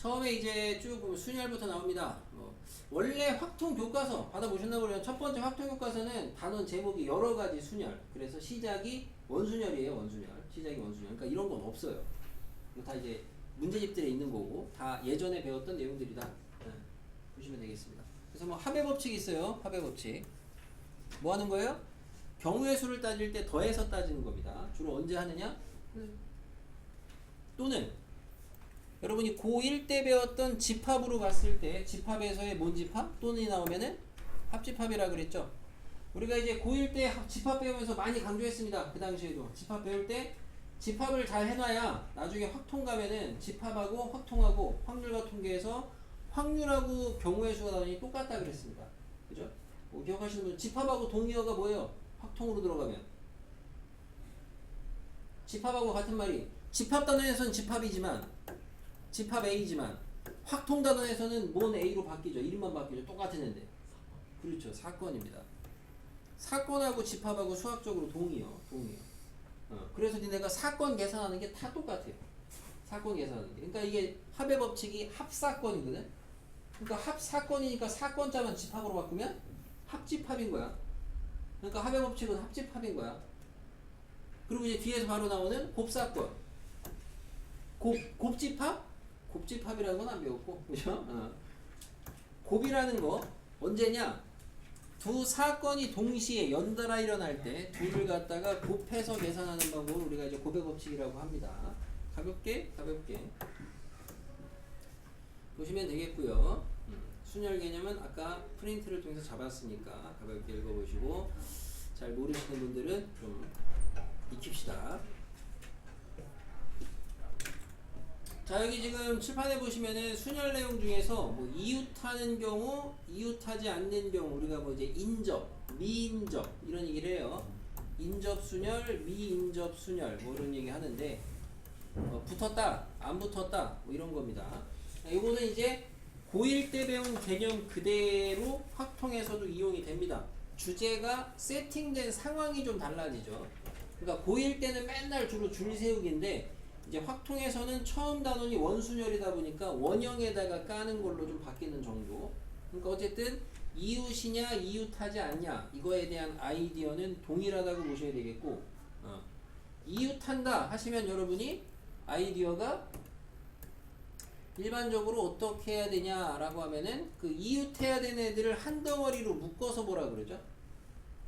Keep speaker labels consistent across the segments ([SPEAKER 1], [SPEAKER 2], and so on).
[SPEAKER 1] 처음에 이제 쭉 보면 순열부터 나옵니다. 원래 확통 교과서 받아보셨나 보면 첫 번째 확통 교과서는 단원 제목이 여러 가지 순열. 그래서 시작이 원순열이에요, 원순열. 시작이 원순열. 그러니까 이런 건 없어요. 이거 다 이제 문제집들에 있는 거고 다 예전에 배웠던 내용들이다. 네, 보시면 되겠습니다. 그래서 뭐 합의 법칙이 있어요. 합의 법칙. 뭐 하는 거예요? 경우의 수를 따질 때 더해서 따지는 겁니다. 주로 언제 하느냐? 또는 여러분이 고1 때 배웠던 집합으로 갔을 때 집합에서의 뭔 집합? 또는이 나오면은 합집합이라 그랬죠. 우리가 이제 고1 때 집합 배우면서 많이 강조했습니다. 그 당시에도 집합 배울 때 집합을 잘 해놔야 나중에 확통 가면은 집합하고 확통하고 확률과 통계에서 확률하고 경우의 수가 나오니 똑같다 그랬습니다. 그죠? 뭐 기억하시는 분 집합하고 동의어가 뭐예요? 확통으로 들어가면 집합하고 같은 말이 집합 단원에서는 집합이지만 집합 A지만 확통 단원에서는 뭔 A로 바뀌죠. 이름만 바뀌죠. 똑같은 애인데. 그렇죠. 사건입니다. 사건하고 집합하고 수학적으로 동의어. 그래서 니네가 사건 계산하는 게 다 똑같아요. 사건 계산하는 게. 그러니까 이게 합의 법칙이 합사건이거든. 그러니까 합사건이니까 사건자만 집합으로 바꾸면 합집합인 거야. 그러니까 합의 법칙은 합집합인 거야. 그리고 이제 뒤에서 바로 나오는 곱사건. 곱집합? 곱집합이라는 건 안 배웠고, 그죠? 곱이라는 거 언제냐? 두 사건이 동시에 연달아 일어날 때 둘을 갖다가 곱해서 계산하는 방법을 우리가 이제 곱의 법칙이라고 합니다. 가볍게 보시면 되겠고요. 순열 개념은 아까 프린트를 통해서 잡았으니까 가볍게 읽어보시고 잘 모르시는 분들은 좀 익힙시다. 자, 여기 지금 칠판에 보시면은 순열 내용 중에서 뭐 이웃하는 경우, 이웃하지 않는 경우 우리가 뭐 이제 인접, 미인접 이런 얘기를 해요. 인접 순열, 미인접 순열 뭐 이런 얘기 하는데 붙었다, 안 붙었다 뭐 이런 겁니다. 이거는 이제 고1 때 배운 개념 그대로 확통에서도 이용이 됩니다. 주제가 세팅된 상황이 좀 달라지죠. 그러니까 고1 때는 맨날 주로 줄 세우기인데 이제 확통에서는 처음 단원이 원순열이다 보니까 원형에다가 까는 걸로 좀 바뀌는 정도. 그러니까 어쨌든 이웃이냐 이웃하지 않냐 이거에 대한 아이디어는 동일하다고 보셔야 되겠고 이웃한다 하시면 여러분이 아이디어가 일반적으로 어떻게 해야 되냐라고 하면은 그 이웃해야 되는 애들을 한 덩어리로 묶어서 보라 그러죠.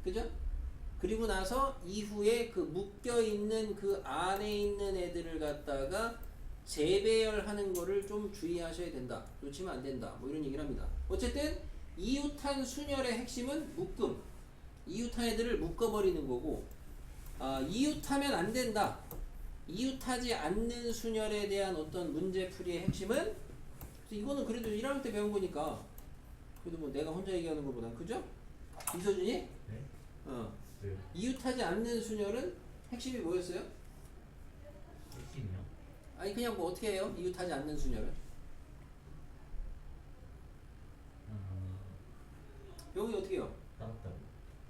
[SPEAKER 1] 그죠? 그리고 나서 이후에 그 묶여있는 그 안에 있는 애들을 갖다가 재배열하는 거를 좀 주의하셔야 된다. 놓치면 안 된다. 뭐 이런 얘기를 합니다. 어쨌든 이웃한 순열의 핵심은 묶음. 이웃한 애들을 묶어버리는 거고 이웃하면 안 된다. 이웃하지 않는 순열에 대한 어떤 문제풀이의 핵심은 이거는 그래도 1학년 때 배운 거니까 그래도 뭐 내가 혼자 얘기하는 것보단 그죠? 이서준이?
[SPEAKER 2] 네? 네.
[SPEAKER 1] 이웃하지 않는 순열은 핵심이 뭐였어요?
[SPEAKER 2] 핵심이요?
[SPEAKER 1] 아니 그냥 뭐 어떻게 해요? 이웃하지 않는 순열은? 병이 어떻게 해요?
[SPEAKER 2] 따로따로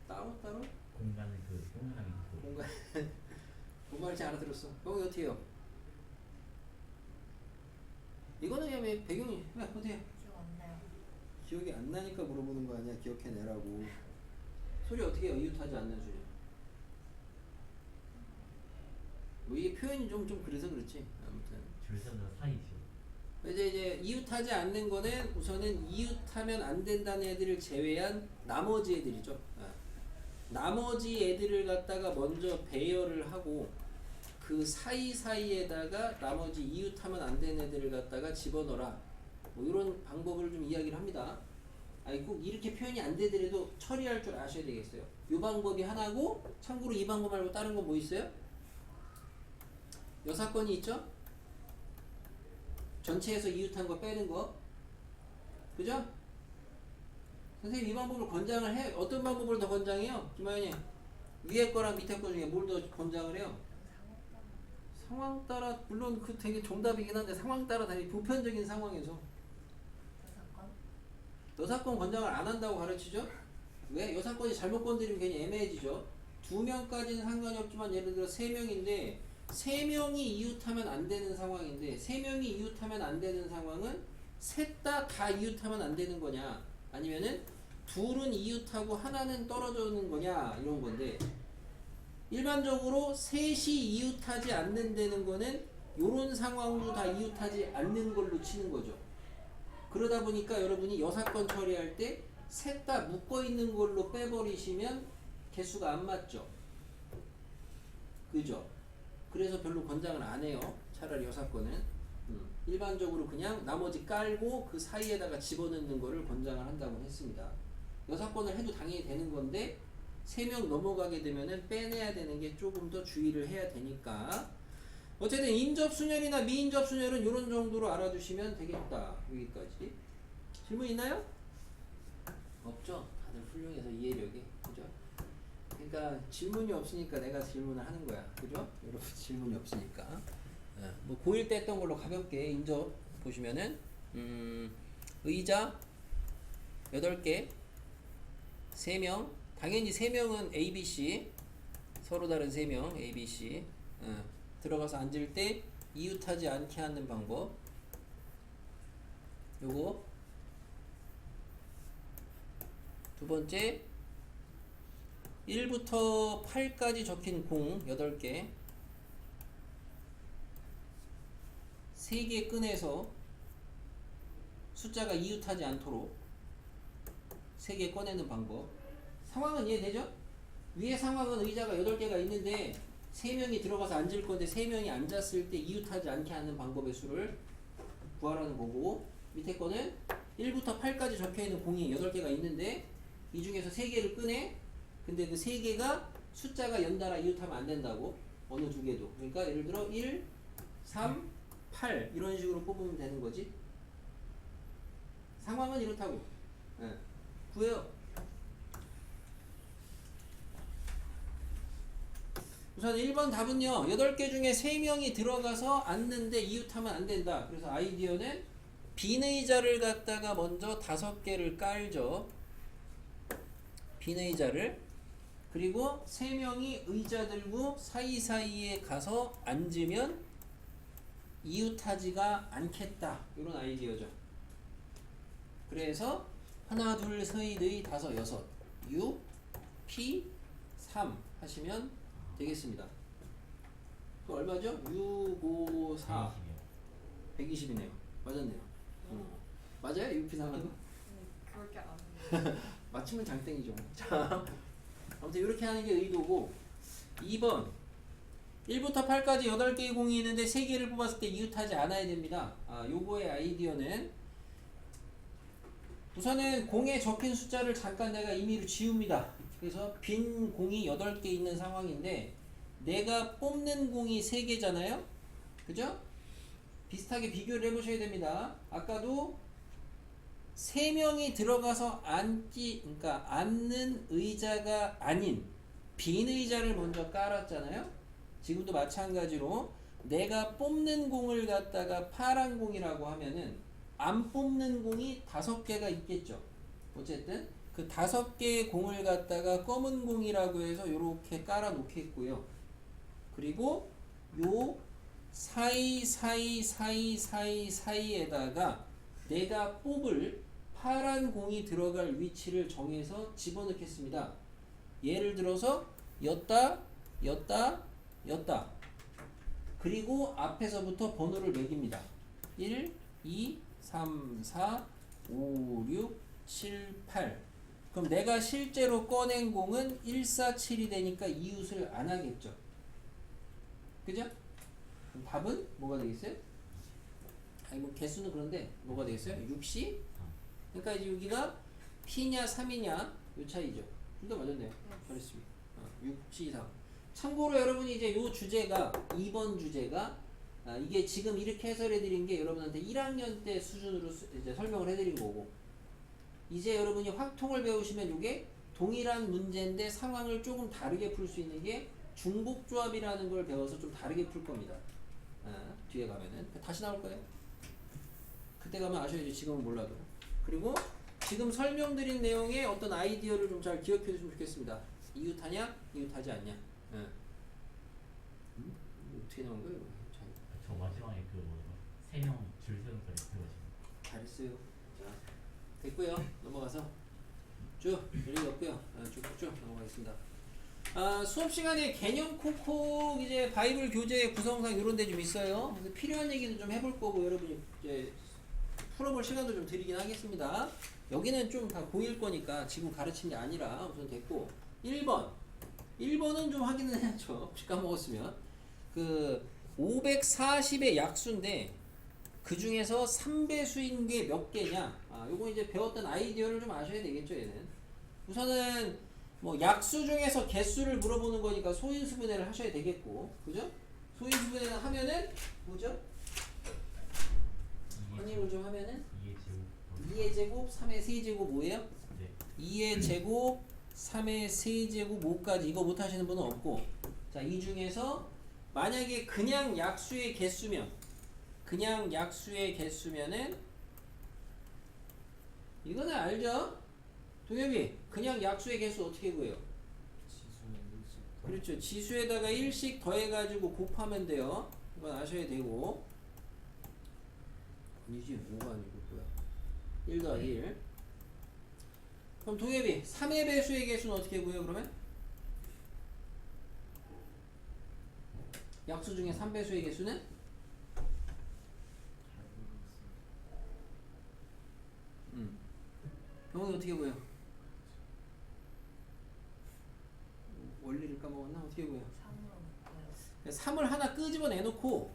[SPEAKER 1] 따로따로?
[SPEAKER 2] 공간을 그 동그라미 그
[SPEAKER 1] 뭔가 뭔 말인지 알아들었어. 병이 어떻게 해요? 이거는 그냥 배경이 왜 어떻게 해요?
[SPEAKER 3] 기억 안 나요.
[SPEAKER 1] 기억이 안 나니까 물어보는 거 아니야. 기억해내라고. 소리 어떻게 해요? 이웃하지 않는 순열. 뭐 이게 표현이 좀 그래서 그렇지. 아무튼
[SPEAKER 2] 줄서는 사이죠.
[SPEAKER 1] 이제 이웃하지 않는 거는 우선은 이웃하면 안 된다는 애들을 제외한 나머지 애들이죠. 나머지 애들을 갖다가 먼저 배열을 하고 그 사이사이에다가 나머지 이웃하면 안 되는 애들을 갖다가 집어넣어라. 뭐 이런 방법을 좀 이야기를 합니다. 아니 꼭 이렇게 표현이 안 되더라도 처리할 줄 아셔야 되겠어요. 이 방법이 하나고 참고로 이 방법 말고 다른 거 뭐 있어요? 여사건이 있죠? 전체에서 이웃한 거 빼는 거. 그죠? 선생님 이 방법을 권장을 해. 어떤 방법을 더 권장해요? 김하연이 위에 거랑 밑에 거 중에 뭘 더 권장을 해요? 상황 따라 물론 그 되게 정답이긴 한데 상황 따라 되게 보편적인 상황에서
[SPEAKER 3] 여사건?
[SPEAKER 1] 여사건 권장을 안 한다고 가르치죠? 왜? 여사건이 잘못 건드리면 괜히 애매해지죠. 2명까지는 상관이 없지만 예를 들어 3명인데 3명이 이웃하면 안 되는 상황인데 3명이 이웃하면 안 되는 상황은 셋 다 이웃하면 안 되는 거냐 아니면은 둘은 이웃하고 하나는 떨어지는 거냐 이런 건데 일반적으로 셋이 이웃하지 않는다는 거는 요런 상황도 다 이웃하지 않는 걸로 치는 거죠. 그러다 보니까 여러분이 여사건 처리할 때 셋 다 묶어 있는 걸로 빼버리시면 개수가 안 맞죠. 그죠? 그래서 별로 권장을 안 해요. 차라리 여사건은 일반적으로 그냥 나머지 깔고 그 사이에다가 집어넣는 거를 권장을 한다고 했습니다. 여사건을 해도 당연히 되는 건데 3명 넘어가게 되면은 빼내야 되는 게 조금 더 주의를 해야 되니까 어쨌든 인접순열이나 미인접순열은 이런 정도로 알아두시면 되겠다. 여기까지. 질문 있나요? 없죠? 다들 훌륭해서 이해력이. 그죠? 그러니까 질문이 없으니까 내가 질문을 하는 거야. 그죠? 여러분 질문이 없으니까. 뭐 고1 때 했던 걸로 가볍게 인접 보시면은 의자 8개 3명 당연히 3명은 A, B, C 서로 다른 3명 A, B, C 들어가서 앉을 때 이웃하지 않게 하는 방법 요거 두 번째 1부터 8까지 적힌 공 8개 3개 꺼내서 숫자가 이웃하지 않도록 3개 꺼내는 방법. 상황은 이해되죠? 위에 상황은 의자가 8개가 있는데 3명이 들어가서 앉을 건데 3명이 앉았을 때 이웃하지 않게 하는 방법의 수를 구하라는 거고 밑에 거는 1부터 8까지 적혀있는 공이 8개가 있는데 이 중에서 3개를 꺼내 근데 그 3개가 숫자가 연달아 이웃하면 안 된다고 어느 두 개도 그러니까 예를 들어 1, 3, 8 이런 식으로 뽑으면 되는 거지. 상황은 이렇다고. 구해요. 우선 1번 답은요. 8개 중에 3명이 들어가서 앉는데 이웃하면 안 된다. 그래서 아이디어는 빈 의자를 갖다가 먼저 5개를 깔죠. 빈 의자를. 그리고 3명이 의자 들고 사이사이에 가서 앉으면 이웃하지가 않겠다. 이런 아이디어죠. 그래서 하나, 둘, 셋, 넷, 다섯, 여섯, 6, P, 3 하시면 되겠습니다. 그 얼마죠? 6, 5, 4 120이네요. 맞았네요. 맞아요? 6, P, 3은?
[SPEAKER 3] 그렇게 안
[SPEAKER 1] 맞추면 장땡이죠. 자, 아무튼 이렇게 하는 게 의도고 2번 1부터 8까지 8개의 공이 있는데 3개를 뽑았을 때 이웃하지 않아야 됩니다. 요거의 아이디어는 우선은 공에 적힌 숫자를 잠깐 내가 임의로 지웁니다. 그래서 빈 공이 8개 있는 상황인데 내가 뽑는 공이 3개잖아요. 그죠? 비슷하게 비교를 해보셔야 됩니다. 아까도 3명이 들어가서 그러니까 앉는 의자가 아닌 빈 의자를 먼저 깔았잖아요. 지금도 마찬가지로 내가 뽑는 공을 갖다가 파란 공이라고 하면은 안 뽑는 공이 5개가 있겠죠. 어쨌든 그 5개의 공을 갖다가 검은 공이라고 해서 이렇게 깔아 놓겠고요. 그리고 요 사이에다가 내가 뽑을 파란 공이 들어갈 위치를 정해서 집어넣겠습니다. 예를 들어서 였다 그리고 앞에서부터 번호를 매깁니다. 1, 2, 3, 4, 5, 6, 7, 8 그럼 내가 실제로 꺼낸 공은 1, 4, 7이 되니까 이웃을 안 하겠죠. 그죠? 그럼 답은 뭐가 되겠어요? 아니 뭐 개수는 그런데 뭐가 되겠어요? 6시? 그러니까 이제 여기가 P냐 3이냐 요 차이죠. 둘 다 맞았네요. 잘했습니다. 6시 3 참고로 여러분이 이제 요 주제가 2번 주제가 이게 지금 이렇게 해설해 드린 게 여러분한테 1학년 때 수준으로 이제 설명을 해 드린 거고 이제 여러분이 확통을 배우시면 요게 동일한 문제인데 상황을 조금 다르게 풀 수 있는 게 중복조합이라는 걸 배워서 좀 다르게 풀 겁니다. 뒤에 가면은 다시 나올 거예요. 그때 가면 아셔야지. 지금은 몰라도. 그리고 지금 설명드린 내용의 어떤 아이디어를 좀 잘 기억해 주시면 좋겠습니다. 이웃하냐? 이웃하지 않냐? 어떻게 나온 거예요? 잘,
[SPEAKER 2] 저 마지막에 그 뭐죠? 3명 줄 세운 거 이렇게 보시면
[SPEAKER 1] 잘했어요. 자, 됐고요. 넘어가서 쭉 일이 없고요. 쭉쭉 넘어가겠습니다. 수업 시간에 개념 콕콕 이제 바이블 교재 구성상 이런 데 좀 있어요. 그래서 필요한 얘기도 좀 해볼 거고 여러분이 이제 풀어볼 시간도 좀 드리긴 하겠습니다. 여기는 좀 다 보일 거니까 지금 가르친 게 아니라 우선 됐고 1번은 좀 확인을 해야죠. 혹시 까먹었으면 그 540의 약수인데 그 중에서 3배수인 게 몇 개냐? 요거 이제 배웠던 아이디어를 좀 아셔야 되겠죠, 얘는. 우선은 뭐 약수 중에서 개수를 물어보는 거니까 소인수분해를 하셔야 되겠고, 그죠? 소인수분해를 하면은 뭐죠? 선임을 좀 하면은 2의 제곱, 3의 세제곱 뭐예요?
[SPEAKER 2] 네.
[SPEAKER 1] 2의 제곱, 3의 세제곱 5까지 이거 못 하시는 분은 없고, 자, 이 중에서 만약에 그냥 약수의 개수면 은 이거는 알죠? 동엽이 그냥 약수의 개수 어떻게 구해요? 그렇죠. 지수에다가 1씩 더해가지고 곱하면 돼요. 이건 아셔야 되고 아니지 5가 아니고 뭐야 1 더하기 1. 그럼 동엽이 3의 배수의 개수는 어떻게 구해요 그러면? 약수 중에 3배수의 개수는? 병원이 어떻게 보여? 원리를 까먹었나? 어떻게 보여? 3을 하나 끄집어 내놓고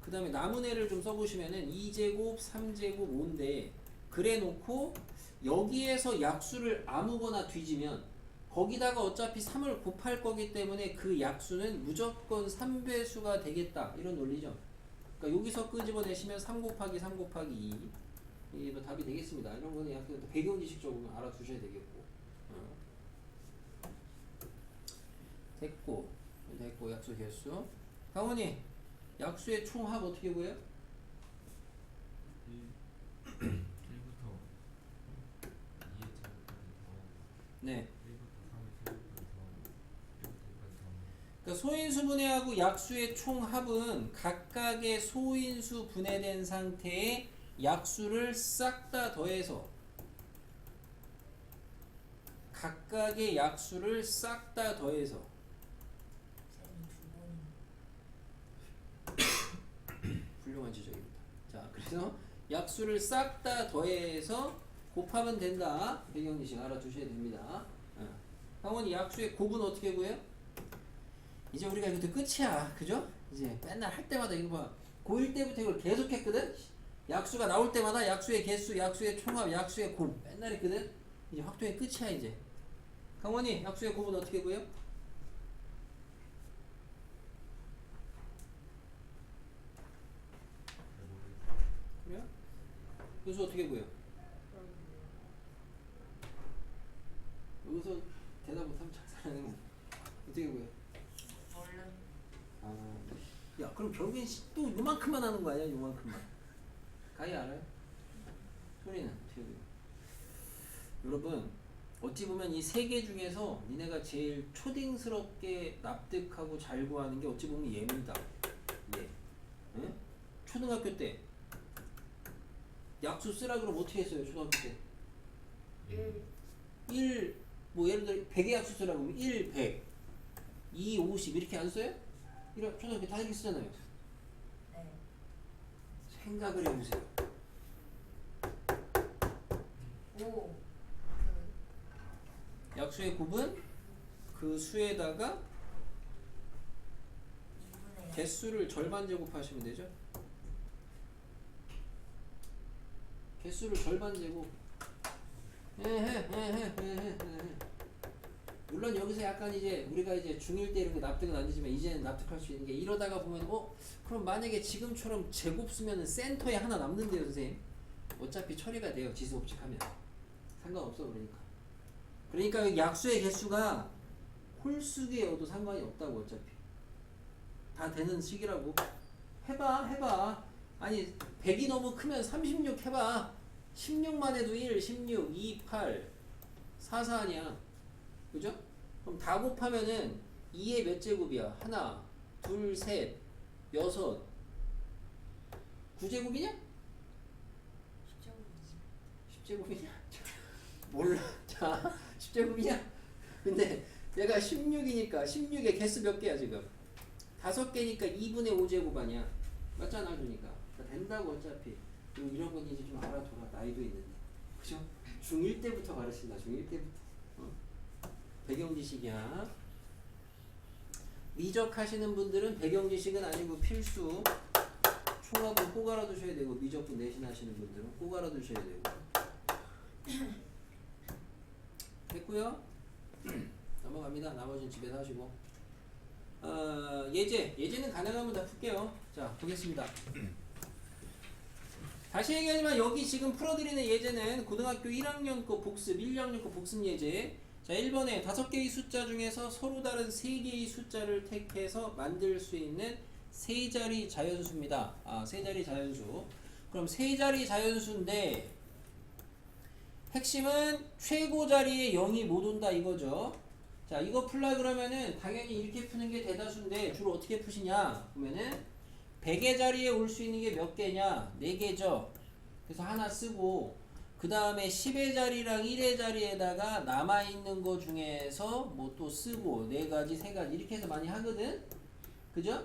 [SPEAKER 1] 그 다음에 남은 애를 좀 써보시면은 2제곱, 3제곱, 5인데 그래 놓고 여기에서 약수를 아무거나 뒤지면 거기다가 어차피 3을 곱할 거기 때문에 그 약수는 무조건 3배수가 되겠다 이런 논리죠. 그러니까 여기서 끄집어내시면 3 곱하기 3 곱하기 2 이게 뭐 답이 되겠습니다. 이런 거는 약간 배경 지식적으로 알아두셔야 되겠고. 됐고 약수 개수. 강원이 약수의 총합 어떻게 구해요?
[SPEAKER 4] 1부터 2의 제곱까지
[SPEAKER 1] 네.
[SPEAKER 4] 1부터 3의 제곱까지
[SPEAKER 1] 그러니까 소인수 분해하고 약수의 총합은 각각의 소인수 분해된 상태의 약수를 싹 다 더해서 각각의 약수를 싹 다 더해서 훌륭한 지적입니다. 자, 그래서 약수를 싹 다 더해서 곱하면 된다. 배경지식 알아두셔야 됩니다. 강원이 약수의 곱은 어떻게 구해요? 이제 우리가 이것도 끝이야. 그죠? 이제 맨날 할 때마다 이거 봐. 고1 때부터 이걸 계속 했거든? 약수가 나올 때마다 약수의 개수, 약수의 총합, 약수의 곱 맨날 했거든? 이제 확통의 끝이야 이제. 강원이 약수의 곱은 어떻게 구해요? 그래요? 여기서 어떻게 구해요? 여기서 대답 못하면 작살나는 거 어떻게 구해요? 야 그럼 결국엔 또 요만큼만 하는 거 아니야? 요만큼만. 가희 알아요? 소리는 어떻게 돼요? 여러분 어찌 보면 이 세 개 중에서 니네가 제일 초딩스럽게 납득하고 잘 구하는 게 어찌 보면 얘입니다. 얘. 응? 초등학교 때 약수 쓰라 그러면 어떻게 했어요? 초등학교 때 1, 뭐 예를 들어 100의 약수 쓰라고 하면 1, 100 2, 50 이렇게 안 써요? 이런 초등학교 다 이렇게 쓰잖아요.
[SPEAKER 3] 네.
[SPEAKER 1] 생각을 해보세요.
[SPEAKER 3] 오.
[SPEAKER 1] 약수의 곱은 그 수에다가 개수를 절반 제곱하시면 되죠. 개수를 절반 제곱. 물론 여기서 약간 이제 우리가 이제 중1 때 이런 게 납득은 안 되지만 이제는 납득할 수 있는 게 이러다가 보면 그럼 만약에 지금처럼 제곱 쓰면은 센터에 하나 남는데요 선생님. 어차피 처리가 돼요. 지수법칙하면 상관없어. 그러니까 약수의 개수가 홀수개여도 상관이 없다고. 어차피 다 되는 식이라고. 해봐. 아니 100이 너무 크면 36 해봐. 16만 해도 1, 16, 2, 8 4, 4 아니야. 그죠? 그럼 다 곱하면은 2의 몇 제곱이야? 하나, 둘, 셋, 여섯. 9제곱이냐? 10제곱이냐? 몰라. 자, 10제곱이냐? 근데 얘가 16이니까 16에 개수 몇 개야 지금? 5개니까 2분의 5제곱 아니야. 맞잖아. 그러니까 된다고 어차피. 그리고 이런 건 이제 좀 알아둬라. 나이도 있는데. 그죠? 중1 때부터 가르친다. 중1 때부터. 배경 지식이야. 미적 하시는 분들은 배경 지식은 아니고 필수. 총합은 꼭 알아두셔야 되고, 미적분 내신 하시는 분들은 꼭 알아두셔야 되고. 됐고요. 넘어갑니다. 나머지는 집에서 하시고. 예제는 가능하면 다 풀게요. 자, 보겠습니다. 다시 얘기하지만 여기 지금 풀어드리는 예제는 고등학교 1학년 거 복습, 1학년 거 복습 예제. 자, 1번에 5개의 숫자 중에서 서로 다른 3개의 숫자를 택해서 만들 수 있는 세 자리 자연수입니다. 세 자리 자연수. 그럼 세 자리 자연수인데 핵심은 최고 자리에 0이 못 온다 이거죠. 자, 이거 풀라 그러면은 당연히 이렇게 푸는 게 대다수인데 주로 어떻게 푸시냐? 보면은 100의 자리에 올 수 있는 게 몇 개냐? 4개죠. 그래서 하나 쓰고 그 다음에 10의 자리랑 1의 자리에다가 남아있는 거 중에서 뭐 또 쓰고 4가지, 3가지 이렇게 해서 많이 하거든? 그죠?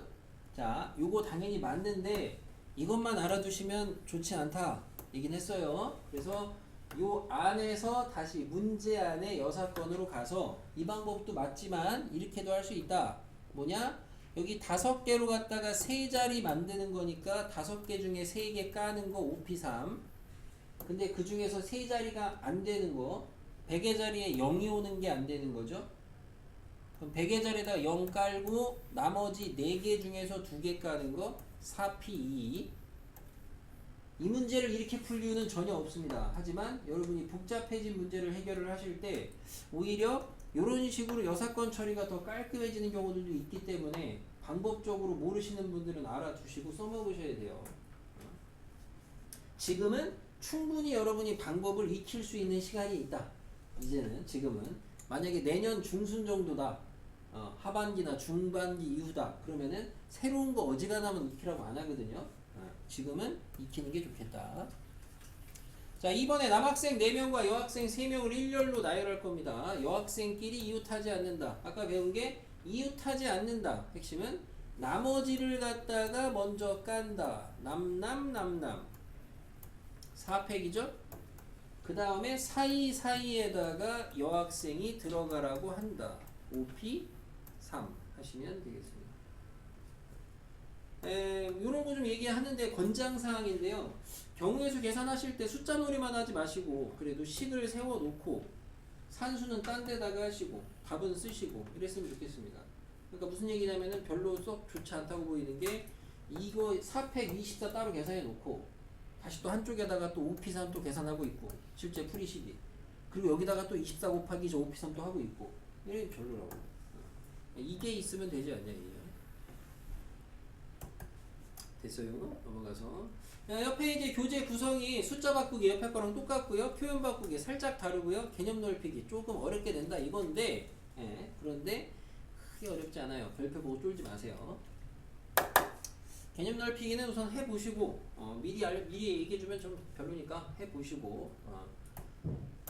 [SPEAKER 1] 자, 요거 당연히 맞는데 이것만 알아두시면 좋지 않다 얘긴 했어요. 그래서 요 안에서 다시 문제 안에 여사건으로 가서 이 방법도 맞지만 이렇게도 할 수 있다. 뭐냐? 여기 5개로 갖다가 3자리 만드는 거니까 5개 중에 3개 까는 거 5p3. 근데 그 중에서 3자리가 안 되는 거 100의 자리에 0이 오는 게 안 되는 거죠. 그럼 100의 자리에다 0 깔고 나머지 4개 중에서 2개 까는 거 4p2. 이 문제를 이렇게 풀 이유는 전혀 없습니다. 하지만 여러분이 복잡해진 문제를 해결을 하실 때 오히려 이런 식으로 여사건 처리가 더 깔끔해지는 경우들도 있기 때문에 방법적으로 모르시는 분들은 알아두시고 써먹으셔야 돼요. 지금은 충분히 여러분이 방법을 익힐 수 있는 시간이 있다. 이제는 지금은 만약에 내년 중순 정도다. 하반기나 중반기 이후다. 그러면은 새로운 거 어지간하면 익히라고 안 하거든요. 지금은 익히는 게 좋겠다. 자, 이번에 남학생 4명과 여학생 3명을 일렬로 나열할 겁니다. 여학생끼리 이웃하지 않는다. 아까 배운 게 이웃하지 않는다. 핵심은 나머지를 갖다가 먼저 깐다. 남남 4팩이죠. 그 다음에 사이사이에다가 여학생이 들어가라고 한다. 5p3 하시면 되겠습니다. 요런 거 좀 얘기하는데 권장사항인데요. 경우의 수 계산하실 때 숫자 놀이만 하지 마시고 그래도 식을 세워놓고 산수는 딴 데다가 하시고 답은 쓰시고 이랬으면 좋겠습니다. 그러니까 무슨 얘기냐면은 별로 썩 좋지 않다고 보이는 게 이거 4팩 24 따로 계산해 놓고 다시 또 한쪽에다가 또 5p3 또 계산하고 있고 실제 풀이식이 그리고 여기다가 또 24 곱하기 저 5p3 또 하고 있고 이게 별로라고. 이게 있으면 되지 않냐 이게. 됐어요. 넘어가서 옆에 이제 교재 구성이 숫자 바꾸기 옆에 거랑 똑같고요. 표현 바꾸기 살짝 다르고요. 개념 넓히기 조금 어렵게 된다 이건데 그런데 크게 어렵지 않아요. 별표 보고 쫄지 마세요. 개념 넓히기는 우선 해보시고 미리 얘기해주면 좀 별로니까 해보시고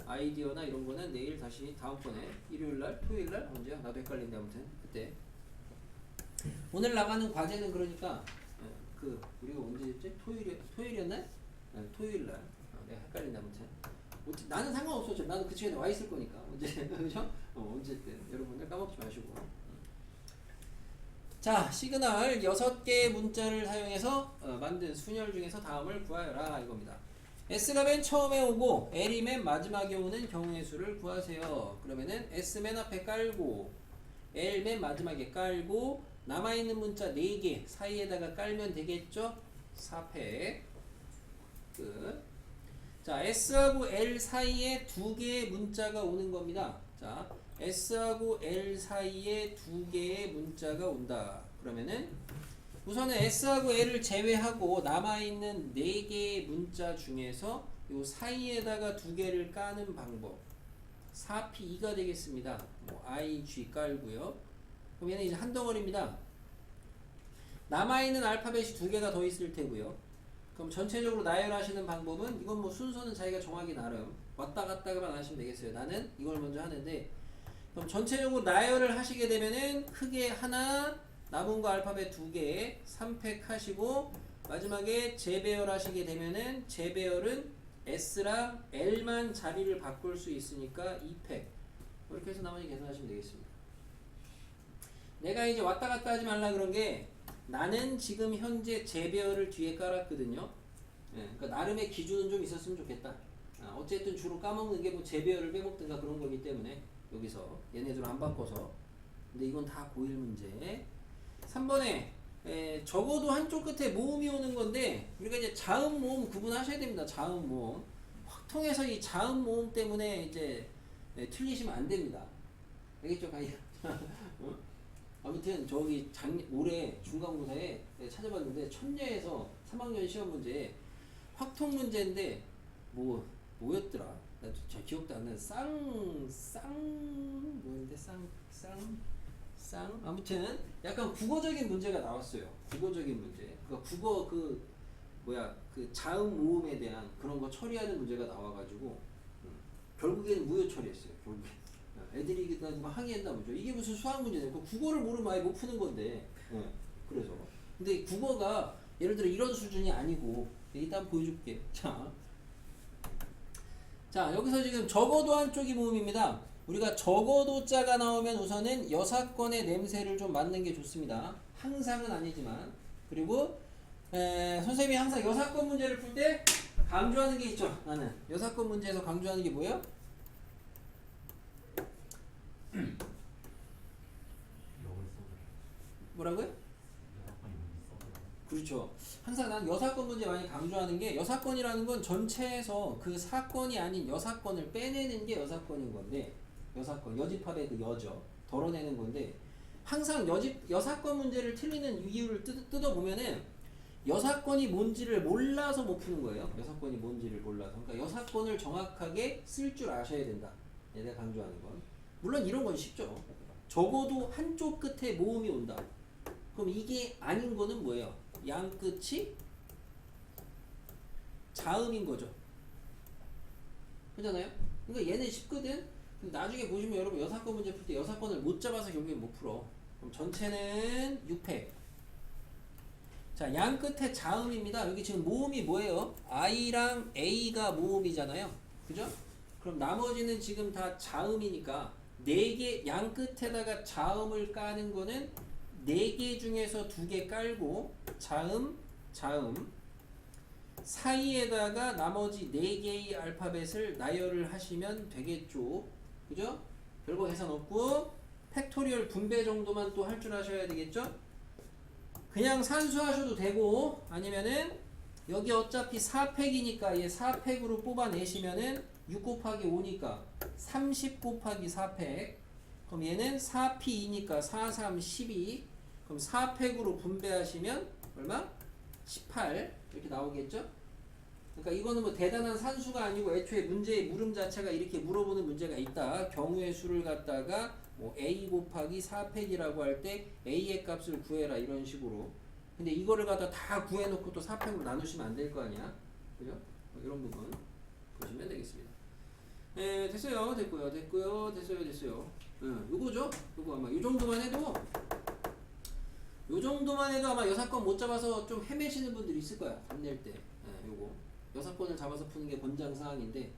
[SPEAKER 1] 아이디어나 이런 거는 내일 다시 다음번에 일요일날 토요일날 언제야? 나도 헷갈린데 아무튼 그때 오늘 나가는 과제는 그러니까 우리가 언제였지? 토요일이었나? 토요일날 내가 헷갈린다 아무튼 나는 상관없어. 나는 그 시간에 와 있을 거니까 언제 그죠? 언제든 여러분들 까먹지 마시고. 자, 시그널 6개의 문자를 사용해서 만든 순열 중에서 다음을 구하여라 이겁니다. S가 맨 처음에 오고 L이 맨 마지막에 오는 경우의 수를 구하세요. 그러면은 S 맨 앞에 깔고 L 맨 마지막에 깔고 남아있는 문자 4개 사이에다가 깔면 되겠죠? 4팩 끝. 자, S하고 L 사이에 2개의 문자가 오는 겁니다. 자, S하고 L 사이에 2개의 문자가 온다. 그러면은 우선은 S하고 L을 제외하고 남아있는 4개의 문자 중에서 요 사이에다가 2개를 까는 방법 4p2가 되겠습니다. IG 깔고요. 그럼 얘는 이제 한 덩어리입니다. 남아있는 알파벳이 두 개가 더 있을 테고요. 그럼 전체적으로 나열하시는 방법은 이건 뭐 순서는 자기가 정하기 나름 왔다 갔다만 하시면 되겠어요. 나는 이걸 먼저 하는데 그럼 전체적으로 나열을 하시게 되면은 크게 하나 남은 거 알파벳 두 개 3팩 하시고 마지막에 재배열 하시게 되면은 재배열은 S랑 L만 자리를 바꿀 수 있으니까 2팩 이렇게 해서 나머지 계산하시면 되겠습니다. 내가 이제 왔다 갔다 하지 말라 그런 게 나는 지금 현재 재배열을 뒤에 깔았거든요. 예, 그러니까 나름의 기준은 좀 있었으면 좋겠다. 어쨌든 주로 까먹는 게 뭐 재배열을 빼먹든가 그런 거기 때문에 여기서 얘네들 안 바꿔서. 근데 이건 다 고1 문제. 3번에 적어도 한쪽 끝에 모음이 오는 건데 우리가 이제 자음 모음 구분하셔야 됩니다. 자음 모음. 확통해서 이 자음 모음 때문에 이제 틀리시면 안 됩니다. 알겠죠, 가이? 아무튼 저기 올해 중간고사에 찾아봤는데 천예에서 3학년 시험 문제에 확통 문제인데 뭐였더라? 나도 잘 기억도 안 나는 뭐였는데 아무튼 약간 국어적인 문제가 나왔어요. 국어적인 문제. 그러니까 국어 그 자음 모음에 대한 그런 거 처리하는 문제가 나와가지고 결국에는 무효 처리했어요. 결국에. 애들이 누가 항의했나 보죠. 이게 무슨 수학 문제냐. 국어를 모르면 아예 못 푸는 건데. 그래서. 근데 국어가 예를 들어 이런 수준이 아니고 일단 보여줄게. 자 여기서 지금 적어도 한쪽이 모음입니다. 우리가 적어도 자가 나오면 우선은 여사건의 냄새를 좀 맡는 게 좋습니다. 항상은 아니지만. 그리고 선생님이 항상 여사건 문제를 풀 때 강조하는 게 있죠. 나는 여사건 문제에서 강조하는 게 뭐예요?
[SPEAKER 2] 역을 써도
[SPEAKER 1] 뭐라고요?
[SPEAKER 2] 여사건이 써도
[SPEAKER 1] 그렇죠. 항상 난 여사건 문제 많이 강조하는 게 여사건이라는 건 전체에서 그 사건이 아닌 여사건을 빼내는 게 여사건인 건데 여사건 여집합의 그 여죠. 덜어내는 건데 항상 여사건 문제를 틀리는 이유를 뜯어보면은 여사건이 뭔지를 몰라서 못 푸는 거예요. 여사건이 뭔지를 몰라서. 그러니까 여사건을 정확하게 쓸 줄 아셔야 된다. 내가 강조하는 건. 물론 이런 건 쉽죠. 적어도 한쪽 끝에 모음이 온다. 그럼 이게 아닌 거는 뭐예요? 양 끝이 자음인 거죠. 그렇잖아요? 그러니까 얘는 쉽거든. 나중에 보시면 여러분 여사건 문제 풀 때 여사건을 못 잡아서 결국엔 못 풀어. 그럼 전체는 6팩. 자, 양 끝에 자음입니다. 여기 지금 모음이 뭐예요? I랑 A가 모음이잖아요. 그죠? 그럼 나머지는 지금 다 자음이니까 4개 양 끝에다가 자음을 까는 거는 4개 중에서 2개 깔고 자음 사이에다가 나머지 4개의 알파벳을 나열을 하시면 되겠죠. 그죠? 별거 계산 없고 팩토리얼 분배 정도만 또 할 줄 아셔야 되겠죠? 그냥 산수하셔도 되고 아니면은 여기 어차피 4팩이니까 얘 4팩으로 뽑아내시면은 6 곱하기 5니까 30 곱하기 4팩. 그럼 얘는 4P2니까 4, 3, 12. 그럼 4팩으로 분배하시면 얼마? 18 이렇게 나오겠죠? 그러니까 이거는 뭐 대단한 산수가 아니고 애초에 문제의 물음 자체가 이렇게 물어보는 문제가 있다. 경우의 수를 갖다가 뭐 A 곱하기 4팩이라고 할 때 A의 값을 구해라 이런 식으로. 근데 이거를 갖다 다 구해놓고 또 4팩으로 나누시면 안 될 거 아니야. 그죠? 뭐 이런 부분 보시면 되겠습니다. 네, 됐어요. 됐어요. 요거죠? 요거 아마 요 정도만 해도 아마 여사건 못 잡아서 좀 헤매시는 분들이 있을 거야. 답 낼 때. 요거. 여사건을 잡아서 푸는 게 권장사항인데,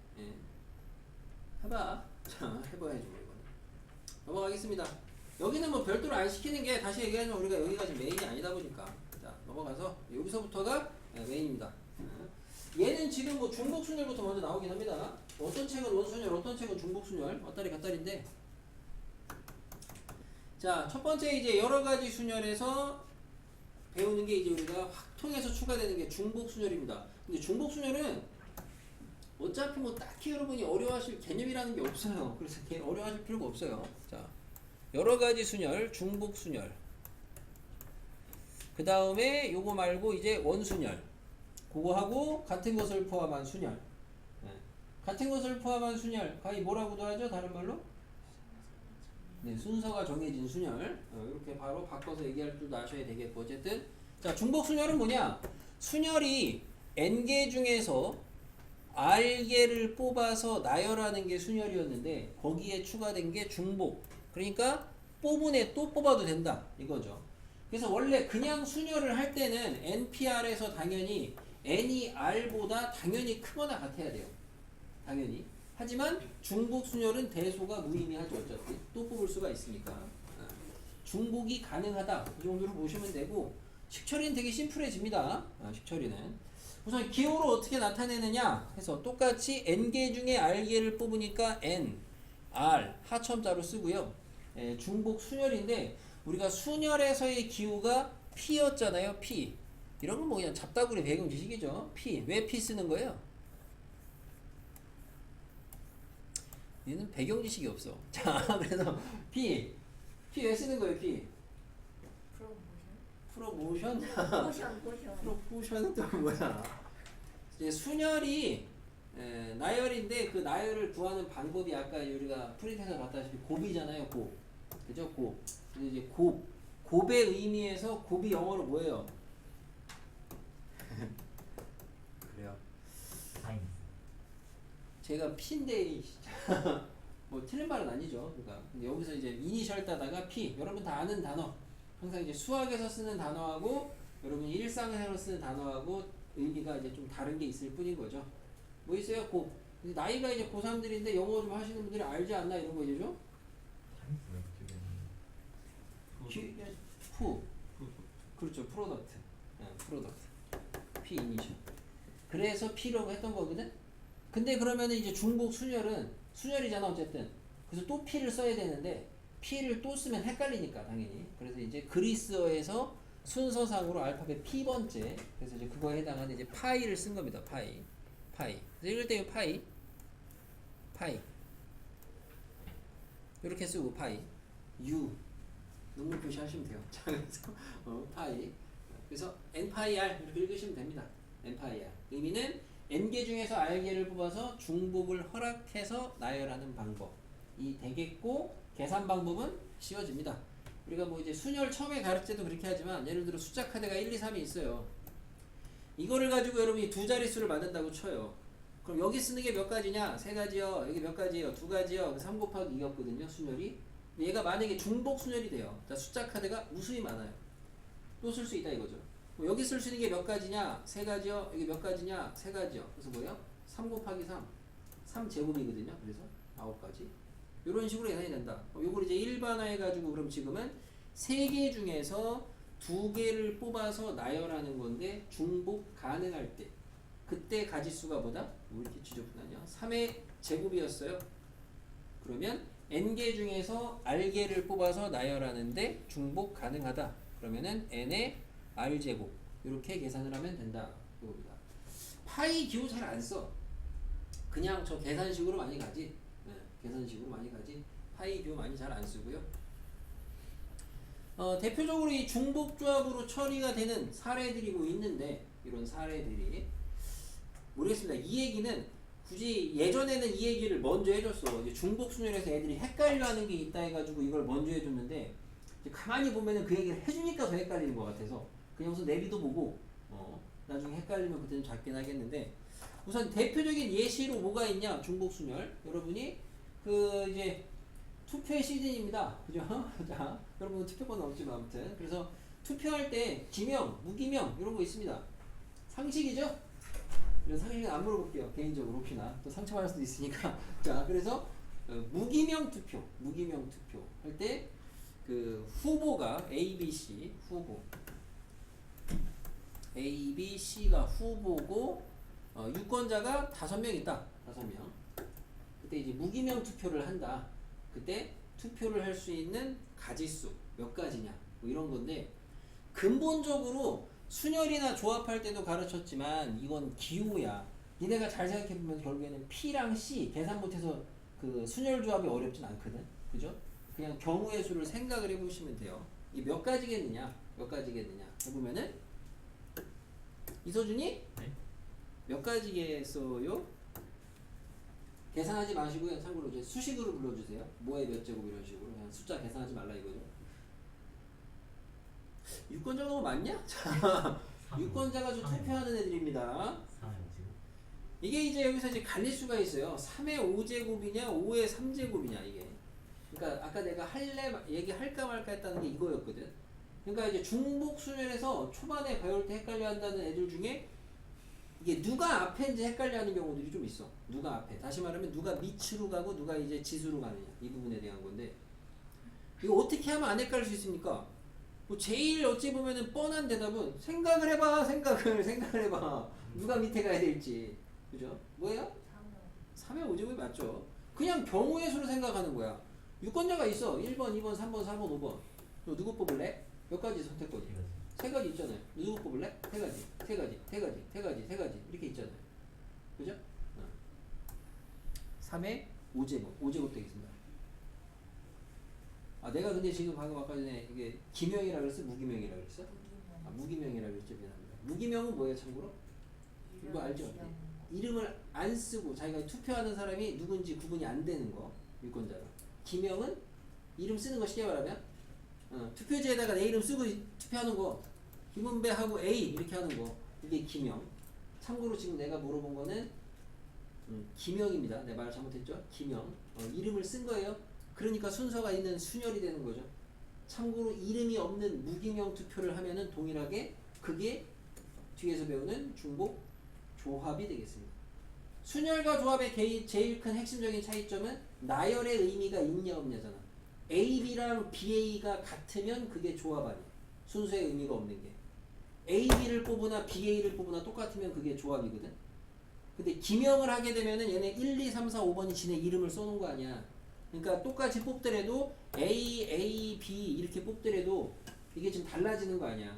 [SPEAKER 1] 해봐. 자, 해봐야죠, 이거는. 넘어가겠습니다. 여기는 뭐 별도로 안 시키는 게, 다시 얘기하면 우리가 여기가 지금 메인이 아니다 보니까. 자, 넘어가서, 여기서부터가 메인입니다. 얘는 지금 뭐 중복순열부터 먼저 나오긴 합니다. 어떤 책은 원순열, 어떤 책은 중복순열, 왔다리 갔다리인데. 자, 첫 번째 이제 여러 가지 순열에서 배우는 게 이제 우리가 확통해서 추가되는 게 중복순열입니다. 근데 중복순열은 어차피 뭐 딱히 여러분이 어려워하실 개념이라는 게 없어요. 그래서 어려워하실 필요가 없어요. 자, 여러 가지 순열, 중복순열. 그 다음에 요거 말고 이제 원순열. 그거 하고 같은 것을 포함한 순열. 같은 것을 포함한 순열. 가히 뭐라고도 하죠? 다른 말로? 네, 순서가 정해진 순열. 이렇게 바로 바꿔서 얘기할 줄도 아셔야 되겠고 어쨌든 자, 중복 순열은 뭐냐? 순열이 n개 중에서 r개를 뽑아서 나열하는 게 순열이었는데 거기에 추가된 게 중복. 그러니까 뽑은 애 또 뽑아도 된다 이거죠. 그래서 원래 그냥 순열을 할 때는 npr에서 당연히 n이 r보다 당연히 크거나 같아야 돼요. 당연히. 하지만 중복 순열은 대소가 무의미하죠. 어차피 또 뽑을 수가 있으니까. 중복이 가능하다 이 정도로 보시면 되고, 식처리는 되게 심플해집니다. 식처리는 우선 기호로 어떻게 나타내느냐 해서 똑같이 n개 중에 r개를 뽑으니까 n, r 하첨자로 쓰고요. 중복 순열인데 우리가 순열에서의 기호가 p였잖아요. p. 이런 건 뭐 그냥 잡다구리 배경 지식이죠. p. 왜 p 쓰는 거예요? 얘는 배경 지식이 없어. 자, 그래서 p. p 왜 쓰는 거예요? p.
[SPEAKER 3] 프로모션?
[SPEAKER 1] 프로모션?
[SPEAKER 3] 모션.
[SPEAKER 1] 프로포션은 또 뭐야? 이제 순열이 나열인데 그 나열을 구하는 방법이 아까 우리가 프린트에서 봤다시피 곱이잖아요. 곱. 그죠? 곱. 근데 이제 곱의 의미에서 곱이 영어로 뭐예요? 그래요.
[SPEAKER 2] 타임스.
[SPEAKER 1] 제가 P인데 뭐 틀린 말은 아니죠. 그러니까 근데 여기서 이제 이니셜 따다가 P. 여러분 다 아는 단어. 항상 이제 수학에서 쓰는 단어하고 여러분이 일상에서 쓰는 단어하고 의미가 이제 좀 다른 게 있을 뿐인 거죠. 뭐 있어요? 고. 근데 나이가 이제 고3들인데 영어 좀 하시는 분들이 알지 않나 이런 거 이제죠?
[SPEAKER 2] 타임스 왜 이렇게 되는
[SPEAKER 1] 푸. 그렇죠. 프로덕트. 프로덕트. P 이니셜. 그래서 P라고 했던 거거든? 근데 그러면은 이제 중복 순열은 순열이잖아 어쨌든. 그래서 또 P를 써야 되는데 P를 또 쓰면 헷갈리니까 당연히. 그래서 이제 그리스어에서 순서상으로 알파벳 P번째. 그래서 이제 그거에 해당하는 이제 파이를 쓴 겁니다. 파이. 그래서 이럴 때 파이. 이렇게 쓰고 파이. U. 눈물 표시하시면 돼요. 자, 그래서 파이. 그래서 n파이r 이렇게 읽으시면 됩니다. n파이r. 의미는 n개 중에서 r개를 뽑아서 중복을 허락해서 나열하는 방법이 되겠고, 계산 방법은 쉬워집니다. 우리가 뭐 이제 순열 처음에 가르칠 때도 그렇게 하지만 예를 들어 숫자 카드가 1, 2, 3이 있어요. 이거를 가지고 여러분이 두 자릿수를 만든다고 쳐요. 그럼 여기 쓰는 게 몇 가지냐? 세 가지요. 여기 몇 가지요? 두 가지요. 3 곱하기 2였거든요. 순열이. 얘가 만약에 중복 순열이 돼요. 자, 숫자 카드가 무수히 많아요. 또 쓸 수 있다 이거죠. 뭐 여기 쓸 수 있는 게 몇 가지냐? 세 가지요. 여기 몇 가지냐? 세 가지요. 그래서 뭐예요? 3 곱하기 3. 3제곱이거든요. 그래서 9가지. 이런 식으로 계산이 된다. 요걸 이제 일반화해가지고 그럼 지금은 3개 중에서 2개를 뽑아서 나열하는 건데 중복 가능할 때 그때 가지수가 뭐다? 뭐 이렇게 지저분하냐? 3의 제곱이었어요. 그러면 n개 중에서 r개를 뽑아서 나열하는데 중복 가능하다. 그러면은 n의 r제곱 이렇게 계산을 하면 된다. 이겁니다. 파이 기호 잘 안 써. 그냥 저 계산식으로 많이 가지. 계산식으로 많이 가지. 파이 기호 많이 잘 안 쓰고요. 대표적으로 이 중복 조합으로 처리가 되는 사례들이 뭐 있는데, 이런 사례들이 모르겠습니다. 이 얘기는 굳이 예전에는 이 얘기를 먼저 해줬어. 이제 중복 순열에서 애들이 헷갈려하는 게 있다 해가지고 이걸 먼저 해줬는데, 이제 가만히 보면은 그 얘기를 해주니까 더 헷갈리는 것 같아서 그냥 우선 내비도 보고 나중에 헷갈리면 그때는 작긴 하겠는데, 우선 대표적인 예시로 뭐가 있냐? 중복 순열. 여러분이 그 이제 투표의 시즌입니다. 그죠? 자, 여러분 투표권 없지만 아무튼 그래서 투표할 때 기명, 무기명 이런 거 있습니다. 상식이죠? 이런 상식은 안 물어볼게요. 개인적으로 혹시나 또 상처받을 수도 있으니까. 자, 그래서 무기명 투표 할 때 그 후보가 A, B, C 후보. A, B, C가 후보고 유권자가 5명 있다. 5명. 그때 이제 무기명 투표를 한다. 그때 투표를 할 수 있는 가지수 몇 가지냐 뭐 이런 건데, 근본적으로 순열이나 조합할 때도 가르쳤지만 이건 기호야. 니네가 잘 생각해보면 결국에는 P랑 C 계산 못해서 그 순열 조합이 어렵진 않거든. 그죠? 그냥 경우의 수를 생각을 해보시면 돼요. 이 몇 가지겠느냐 해보면은 이서준이
[SPEAKER 2] 네?
[SPEAKER 1] 몇 가지겠어요? 계산하지 마시고요. 참고로 이제 수식으로 불러주세요. 뭐의 몇 제곱 이런 식으로. 그냥 숫자 계산하지 말라 이거죠. 유권자가 맞냐? 자, 유권자가 저 투표하는 애들입니다.
[SPEAKER 2] 3의 5제곱.
[SPEAKER 1] 이게 이제 여기서 이제 갈릴 수가 있어요. 3의 5제곱이냐 5의 3제곱이냐 이게. 그러니까 아까 내가 얘기할까 말까 했다는 게 이거였거든. 그러니까 이제 중복 순열에서 초반에 배울 때 헷갈려 한다는 애들 중에 이게 누가 앞에인지 헷갈려 하는 경우들이 좀 있어. 누가 앞에. 다시 말하면 누가 밑으로 가고 누가 이제 지수로 가느냐. 이 부분에 대한 건데. 이거 어떻게 하면 안 헷갈릴 수 있습니까? 뭐 제일 어찌 보면은 뻔한 대답은 생각을 해봐. 생각을 해봐. 누가 밑에 가야 될지. 그죠? 뭐예요? 3의 5제곱이 맞죠. 그냥 경우의 수로 생각하는 거야. 유권자가 있어. 1번, 2번, 3번, 4번, 5번. 너 누구 뽑을래? 몇 가지 선택권이? 세 가지 있잖아요. 누구 뽑을래? 세 가지. 이렇게 있잖아요. 그죠? 3의 5제곱 되겠습니다. 아, 내가 근데 지금 방금 아까 전에 이게 기명이라 그랬어? 무기명이라 그랬어? 아, 무기명이라 그랬죠. 미안합니다. 무기명은 뭐예요, 참고로? 이거 알죠? 네. 이름을 안 쓰고 자기가 투표하는 사람이 누군지 구분이 안 되는 거. 유권자가. 기명은 이름 쓰는 거 쉽게 말하면 투표지에다가 내 이름 쓰고 투표하는 거. 김은배하고 A 이렇게 하는 거. 이게 기명. 참고로 지금 내가 물어본 거는 기명입니다. 내 말 잘못했죠? 기명. 이름을 쓴 거예요. 그러니까 순서가 있는 순열이 되는 거죠. 참고로 이름이 없는 무기명 투표를 하면은 동일하게 그게 뒤에서 배우는 중복 조합이 되겠습니다. 순열과 조합의 제일 큰 핵심적인 차이점은 나열의 의미가 있냐 없냐잖아. A, B랑 BA가 같으면 그게 조합 아니야. 순서의 의미가 없는 게. A, B를 뽑으나 BA를 뽑으나 똑같으면 그게 조합이거든. 근데 기명을 하게 되면은 얘네 1, 2, 3, 4, 5번이 지네 이름을 써놓은 거 아니야. 그러니까 똑같이 뽑더라도 A, B 이렇게 뽑더라도 이게 지금 달라지는 거 아니야.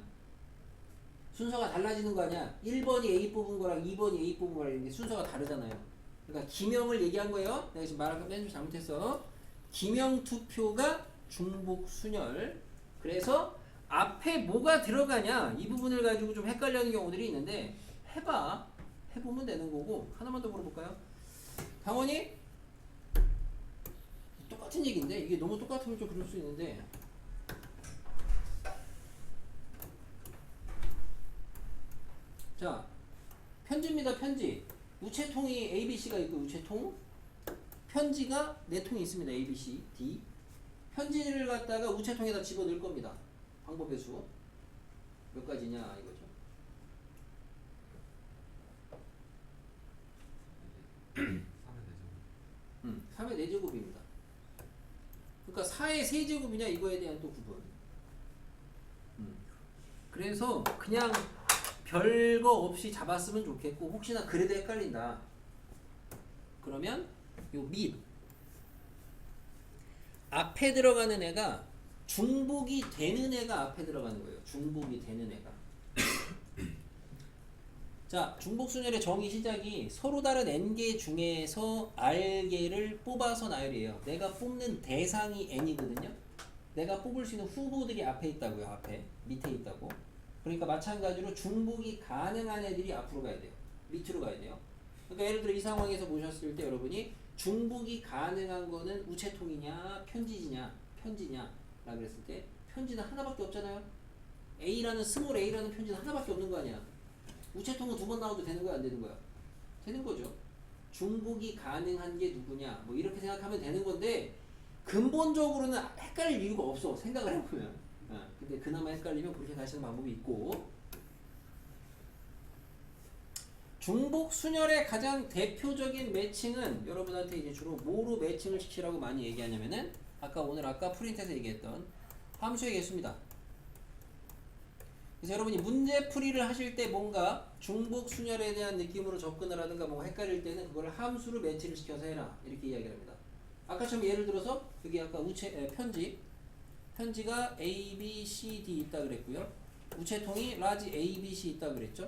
[SPEAKER 1] 순서가 달라지는 거 아니야. 1번이 A 뽑은 거랑 2번이 A 뽑은 거랑 이게 순서가 다르잖아요. 그러니까 기명을 얘기한 거예요. 내가 지금 말한 거 잘못했어. 기명 투표가 중복 순열. 그래서 앞에 뭐가 들어가냐 이 부분을 가지고 좀 헷갈려하는 경우들이 있는데 해보면 되는 거고. 하나만 더 물어볼까요? 강원이 똑같은 얘기인데 이게 너무 똑같으면 좀 그럴 수 있는데 자 편지입니다. 편지 우체통이 ABC가 있고 우체통 편지가 4통이 있습니다. ABC, D 편지를 갖다가 우체통에다 집어넣을 겁니다. 방법의 수 몇 가지냐 이거죠. 3의 4제곱입니다. 그러니까 4의 세제곱이냐 이거에 대한 또 구분. 그래서 그냥 별거 없이 잡았으면 좋겠고 혹시나 그래도 헷갈린다. 그러면 요 밑 앞에 들어가는 애가 중복이 되는 애가 앞에 들어가는 거예요. 중복이 되는 애가. 자, 중복순열의 정의 시작이 서로 다른 n개 중에서 r개를 뽑아서 나열이에요. 내가 뽑는 대상이 n이거든요. 내가 뽑을 수 있는 후보들이 앞에 있다고요. 앞에. 밑에 있다고. 그러니까 마찬가지로 중복이 가능한 애들이 앞으로 가야 돼요. 밑으로 가야 돼요. 그러니까 예를 들어 이 상황에서 보셨을 때 여러분이 중복이 가능한 거는 우체통이냐 편지냐 라고 그랬을 때 편지는 하나밖에 없잖아요. 스몰 A라는 편지는 하나밖에 없는 거 아니야. 우체통은 2번 나와도 되는 거야 안 되는 거야? 되는 거죠. 중복이 가능한 게 누구냐 뭐 이렇게 생각하면 되는 건데 근본적으로는 헷갈릴 이유가 없어. 생각을 해보면. 근데 그나마 헷갈리면 그렇게 가시는 방법이 있고 중복 순열의 가장 대표적인 매칭은 여러분한테 이제 주로 뭐로 매칭을 시키라고 많이 얘기하냐면은 아까 프린트에서 얘기했던 함수의 개수입니다. 그래서 여러분이 문제풀이를 하실 때 뭔가 중복 순열에 대한 느낌으로 접근을 하든가 뭔가 헷갈릴 때는 그걸 함수로 매치를 시켜서 해라 이렇게 이야기를 합니다. 아까처럼 예를 들어서 여기 아까 편지가 A, B, C, D 있다 그랬고요. 우체통이 라지 A, B, C 있다 그랬죠.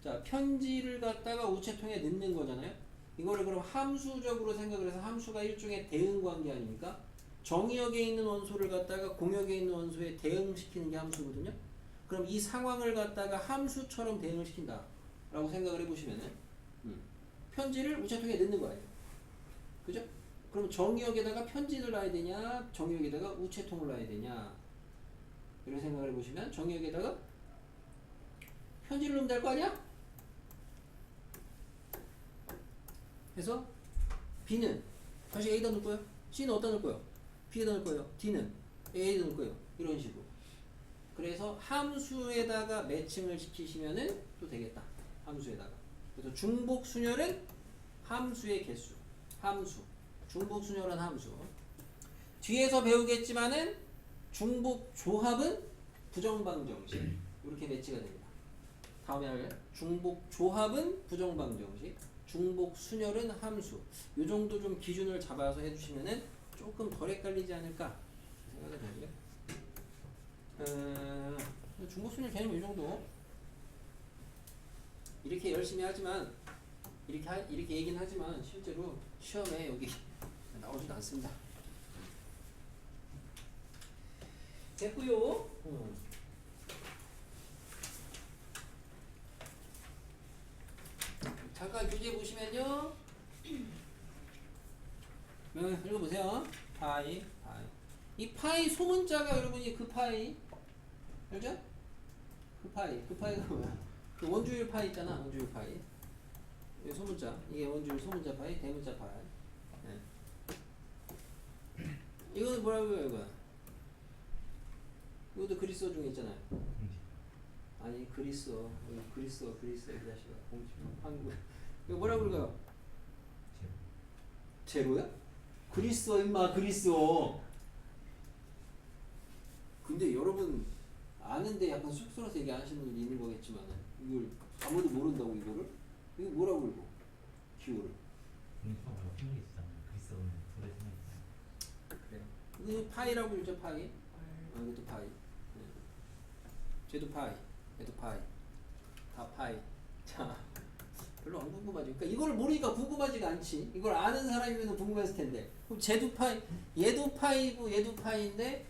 [SPEAKER 1] 자, 편지를 갖다가 우체통에 넣는 거잖아요. 이거를 그럼 함수적으로 생각을 해서 함수가 일종의 대응 관계 아닙니까? 정의역에 있는 원소를 갖다가 공역에 있는 원소에 대응시키는 게 함수거든요. 그럼 이 상황을 갖다가 함수처럼 대응을 시킨다 라고 생각을 해보시면은 편지를 우체통에 넣는 거 아니에요. 그죠? 그럼 정의역에다가 편지를 놔야 되냐 정의역에다가 우체통을 놔야 되냐 이런 생각을 해보시면 정의역에다가 편지를 넣으면 될 거 아니야? 그래서 B는 다시 A에다 넣을 거예요. C는 어디다 넣을 거예요? B에다 넣을 거예요. D는 A에다 넣을 거예요. 이런 식으로. 그래서 함수에다가 매칭을 시키시면은 또 되겠다. 함수에다가. 그래서 중복순열은 함수의 개수. 함수. 중복순열은 함수. 뒤에서 배우겠지만은 중복조합은 부정방정식. 이렇게 매치가 됩니다. 다음에 할 중복조합은 부정방정식. 중복순열은 함수. 요 정도 좀 기준을 잡아서 해주시면은 조금 덜 헷갈리지 않을까 생각이 되고요. 중복순열 개념 이 정도. 이렇게 열심히 하지만 이렇게 얘기는 하지만 실제로 시험에 여기 나오지도 않습니다. 됐고요. 잠깐 교재 보시면요. 읽어보세요. 파이. 이 파이 소문자가 여러분이 그 파이 알죠? 그 파이가 뭐야? 그 원주율 파이 있잖아. 원주율 파이. 이 소문자. 이게 원주율 소문자 파이, 대문자 파이. 네. 이거는 뭐라고요, 이거? 이것도 그리스어 중에 있잖아요. 아니 그리스어 이 자식아. 한국. 이거 뭐라고 읽어요? 제로야? 그리스어 임마 그리스어. 근데 여러분 아는데 약간 쑥스러워서 얘기 안 하시는 분이 있는 거겠지만 이걸 아무도 모른다고 이거를? 이거 뭐라고 읽어? 기호를.
[SPEAKER 2] 생각이 있잖아요. 그리스어는 둘의 생각이 있어요.
[SPEAKER 1] 그래요. 이거 파이라고 읽죠 파이. 이것도 파이. 네. 쟤도 파이. 얘도 파이. 다 파이. 자, 별로 안 궁금하지. 그러니까 이걸 모르니까 궁금하지가 않지. 이걸 아는 사람이면 궁금했을 텐데. 그럼 쟤도 파이, 얘도 파이고 얘도 파이인데,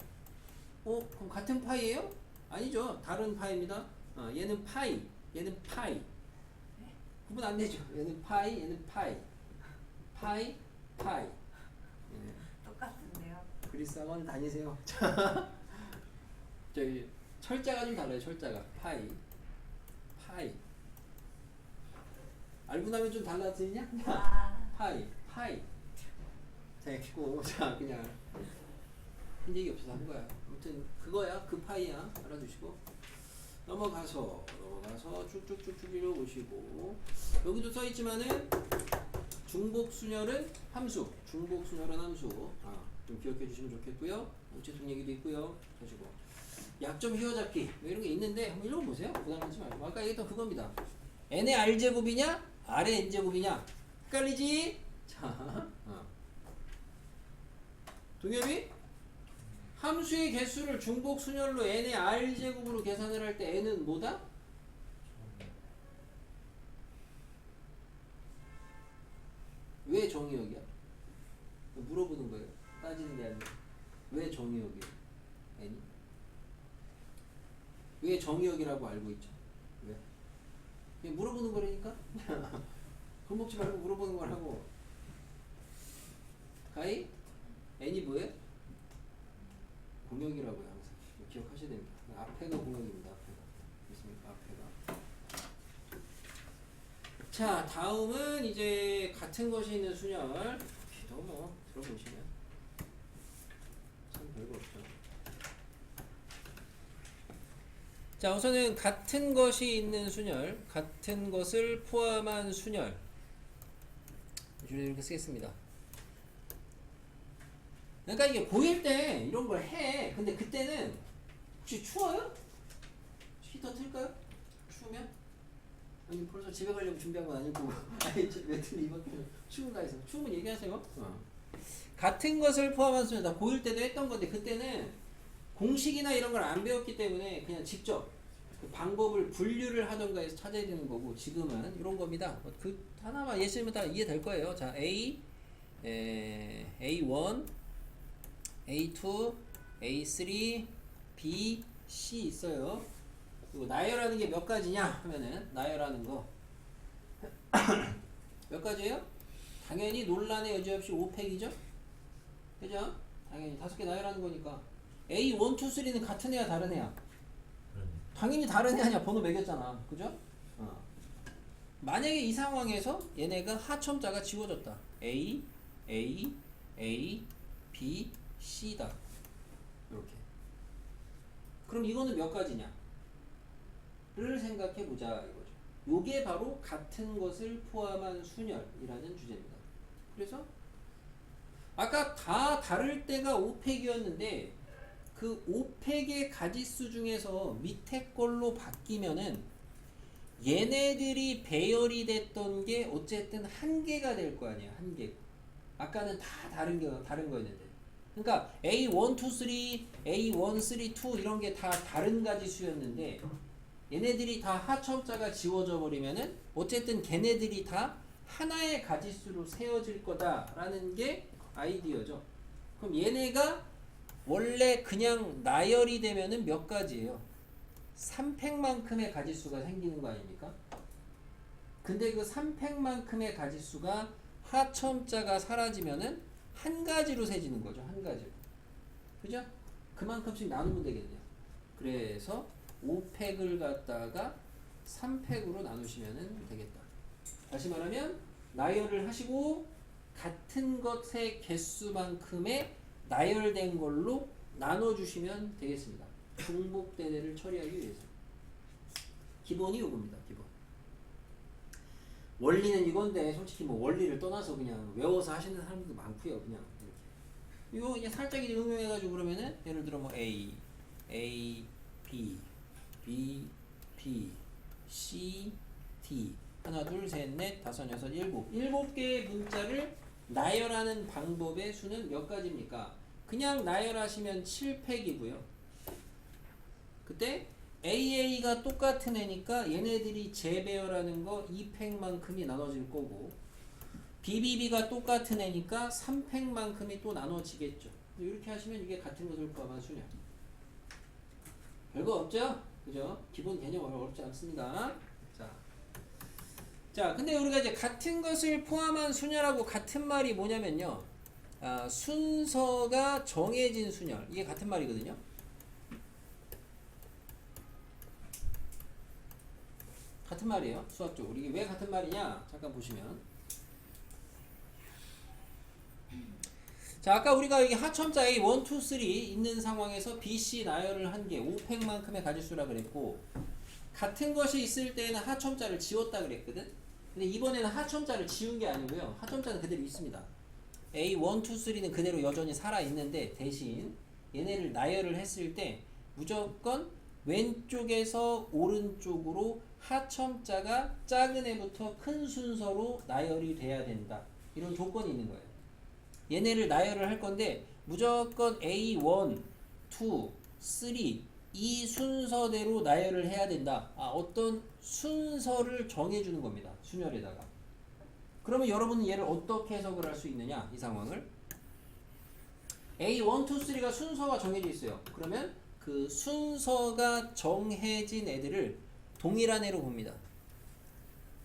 [SPEAKER 1] 그럼 같은 파이예요? 아니죠. 다른 파이입니다. 얘는 파이, 얘는 파이. 구분 안 되죠. 얘는 파이, 얘는 파이. 파이, 파이. 네.
[SPEAKER 3] 똑같은데요?
[SPEAKER 1] 그리스 학원 다니세요. 자, 저기 철자가 좀 달라요. 철자가 파이. 알고 나면 좀 달라지냐? 파이. 됐고, 자 그냥 한 얘기 없어서 한 거야. 아무튼 그거야. 그 파이야. 알아두시고 넘어가서 쭉쭉쭉쭉 읽어보시고 여기도 써있지만은 중복순열은 함수. 좀 기억해 주시면 좋겠고요. 우체통 얘기도 있고요. 하시고 약점 휘어잡기 뭐 이런 게 있는데 한번 읽어보세요. 부담하지 말고. 아까 얘기했던 그겁니다. n의 r제곱이냐 r의 n제곱이냐 헷갈리지? 자, 동엽이 함수의 개수를 중복순열로 n의 r제곱으로 계산을 할 때 n은 뭐다? 왜 정의역이야? 물어보는 거예요. 따지는 게 아니라 왜 정의역이에요? n이? 왜 정의역이라고 알고 있죠? 왜? 그냥 물어보는 거라니까? 겁먹지 말고 물어보는 거라고. 가히? n이 뭐예요? 공역이라고요. 항상 기억하셔야 됩니다. 앞에가 공역입니다. 앞에가. 있습니까? 앞에가. 자, 다음은 이제 같은 것이 있는 순열. 기도 뭐 들어보시면 참 별거 없죠. 자, 우선은 같은 것이 있는 순열, 같은 것을 포함한 순열. 이렇게 쓰겠습니다. 그러니까 이게 고1 때 이런 걸 해. 근데 그때는 혹시 추워요? 히터 틀까요? 추우면? 아니 벌써 집에 가려고 준비한 건 아니고 아니 외투 입었길래 추운가 해서. 추우면 얘기하세요. 같은 것을 포함한 순열. 나 고1 때도 했던 건데 그때는 공식이나 이런 걸 안 배웠기 때문에 그냥 직접 그 방법을 분류를 하던가 해서 찾아야 되는 거고 지금은 이런 겁니다. 그 하나만 예시면 다 이해될 거예요. 자, A, A1, A2, A3, B, C 있어요. 그리고 나열하는 게 몇 가지냐 하면은 나열하는 거 몇 가지예요? 당연히 논란의 여지 없이 5팩이죠? 그죠? 당연히 5개 나열하는 거니까 A 1, 2, 3는 같은 애야 다른 애야?
[SPEAKER 2] 그러네.
[SPEAKER 1] 당연히 다른 애 아니야. 번호 매겼잖아. 그죠? 만약에 이 상황에서 얘네가 하첨자가 지워졌다. A, A, A, B, C다. 이렇게. 그럼 이거는 몇 가지냐? 를 생각해 보자 이거죠. 요게 바로 같은 것을 포함한 순열이라는 주제입니다. 그래서 아까 다 다를 때가 5팩이었는데 그 5팩의 가지수 중에서 밑에 걸로 바뀌면은 얘네들이 배열이 됐던 게 어쨌든 한 개가 될 거 아니야. 한 개. 아까는 다 다른 거였는데. 그러니까 A1, 2, 3, A1, 3, 2 이런 게 다 다른 가지수였는데 얘네들이 다 하첨자가 지워져 버리면은 어쨌든 걔네들이 다 하나의 가지수로 세워질 거다라는 게 아이디어죠. 그럼 얘네가 원래 그냥 나열이 되면은 몇 가지예요? 3팩만큼의 가지수가 생기는 거 아닙니까? 근데 그 3팩만큼의 가지수가 하첨자가 사라지면은 한 가지로 세지는 거죠. 한 가지로. 그죠? 그만큼씩 나누면 되겠네요. 그래서 5팩을 갖다가 3팩으로 나누시면 되겠다. 다시 말하면 나열을 하시고 같은 것의 개수만큼의 나열된 걸로 나눠주시면 되겠습니다. 중복대례를 처리하기 위해서. 기본이 요겁니다. 기본. 원리는 이건데 솔직히 뭐 원리를 떠나서 그냥 외워서 하시는 사람들도 많고요. 그냥 이렇게. 이거 그냥 살짝 이제 응용해가지고 그러면은 예를 들어 뭐 A, B, B, C, D 하나, 둘, 셋, 넷, 다섯, 여섯, 일곱 개의 문자를 나열하는 방법의 수는 몇 가지입니까? 그냥 나열하시면 7팩이고요. 그때 AA가 똑같은 애니까 얘네들이 재배열하는 거 2팩만큼이 나눠질 거고 BBB가 똑같은 애니까 3팩만큼이 또 나눠지겠죠. 이렇게 하시면 이게 같은 것을 포함한 수냐. 별거 없죠? 그죠? 기본 개념 어렵지 않습니다. 자, 근데 우리가 이제 같은 것을 포함한 수열하고 같은 말이 뭐냐면요. 순서가 정해진 순열. 이게 같은 말이거든요. 같은 말이에요. 수학적으로. 이게 왜 같은 말이냐? 잠깐 보시면. 자, 아까 우리가 여기 하첨자 A 1, 2, 3 있는 상황에서 B, C 나열을 한 게 5팩만큼의 가지수라 그랬고 같은 것이 있을 때는 하첨자를 지웠다 그랬거든. 근데 이번에는 하첨자를 지운 게 아니고요. 하첨자는 그대로 있습니다. A 1, 2, 3는 그대로 여전히 살아 있는데 대신 얘네를 나열을 했을 때 무조건 왼쪽에서 오른쪽으로 하첨자가 작은 애부터 큰 순서로 나열이 돼야 된다. 이런 조건이 있는 거예요. 얘네를 나열을 할 건데 무조건 A1, 2, 3 이 순서대로 나열을 해야 된다. 어떤 순서를 정해주는 겁니다. 순열에다가. 그러면 여러분은 얘를 어떻게 해석을 할 수 있느냐? 이 상황을 A1, 2, 3가 순서가 정해져 있어요. 그러면 그 순서가 정해진 애들을 동일한 애로 봅니다.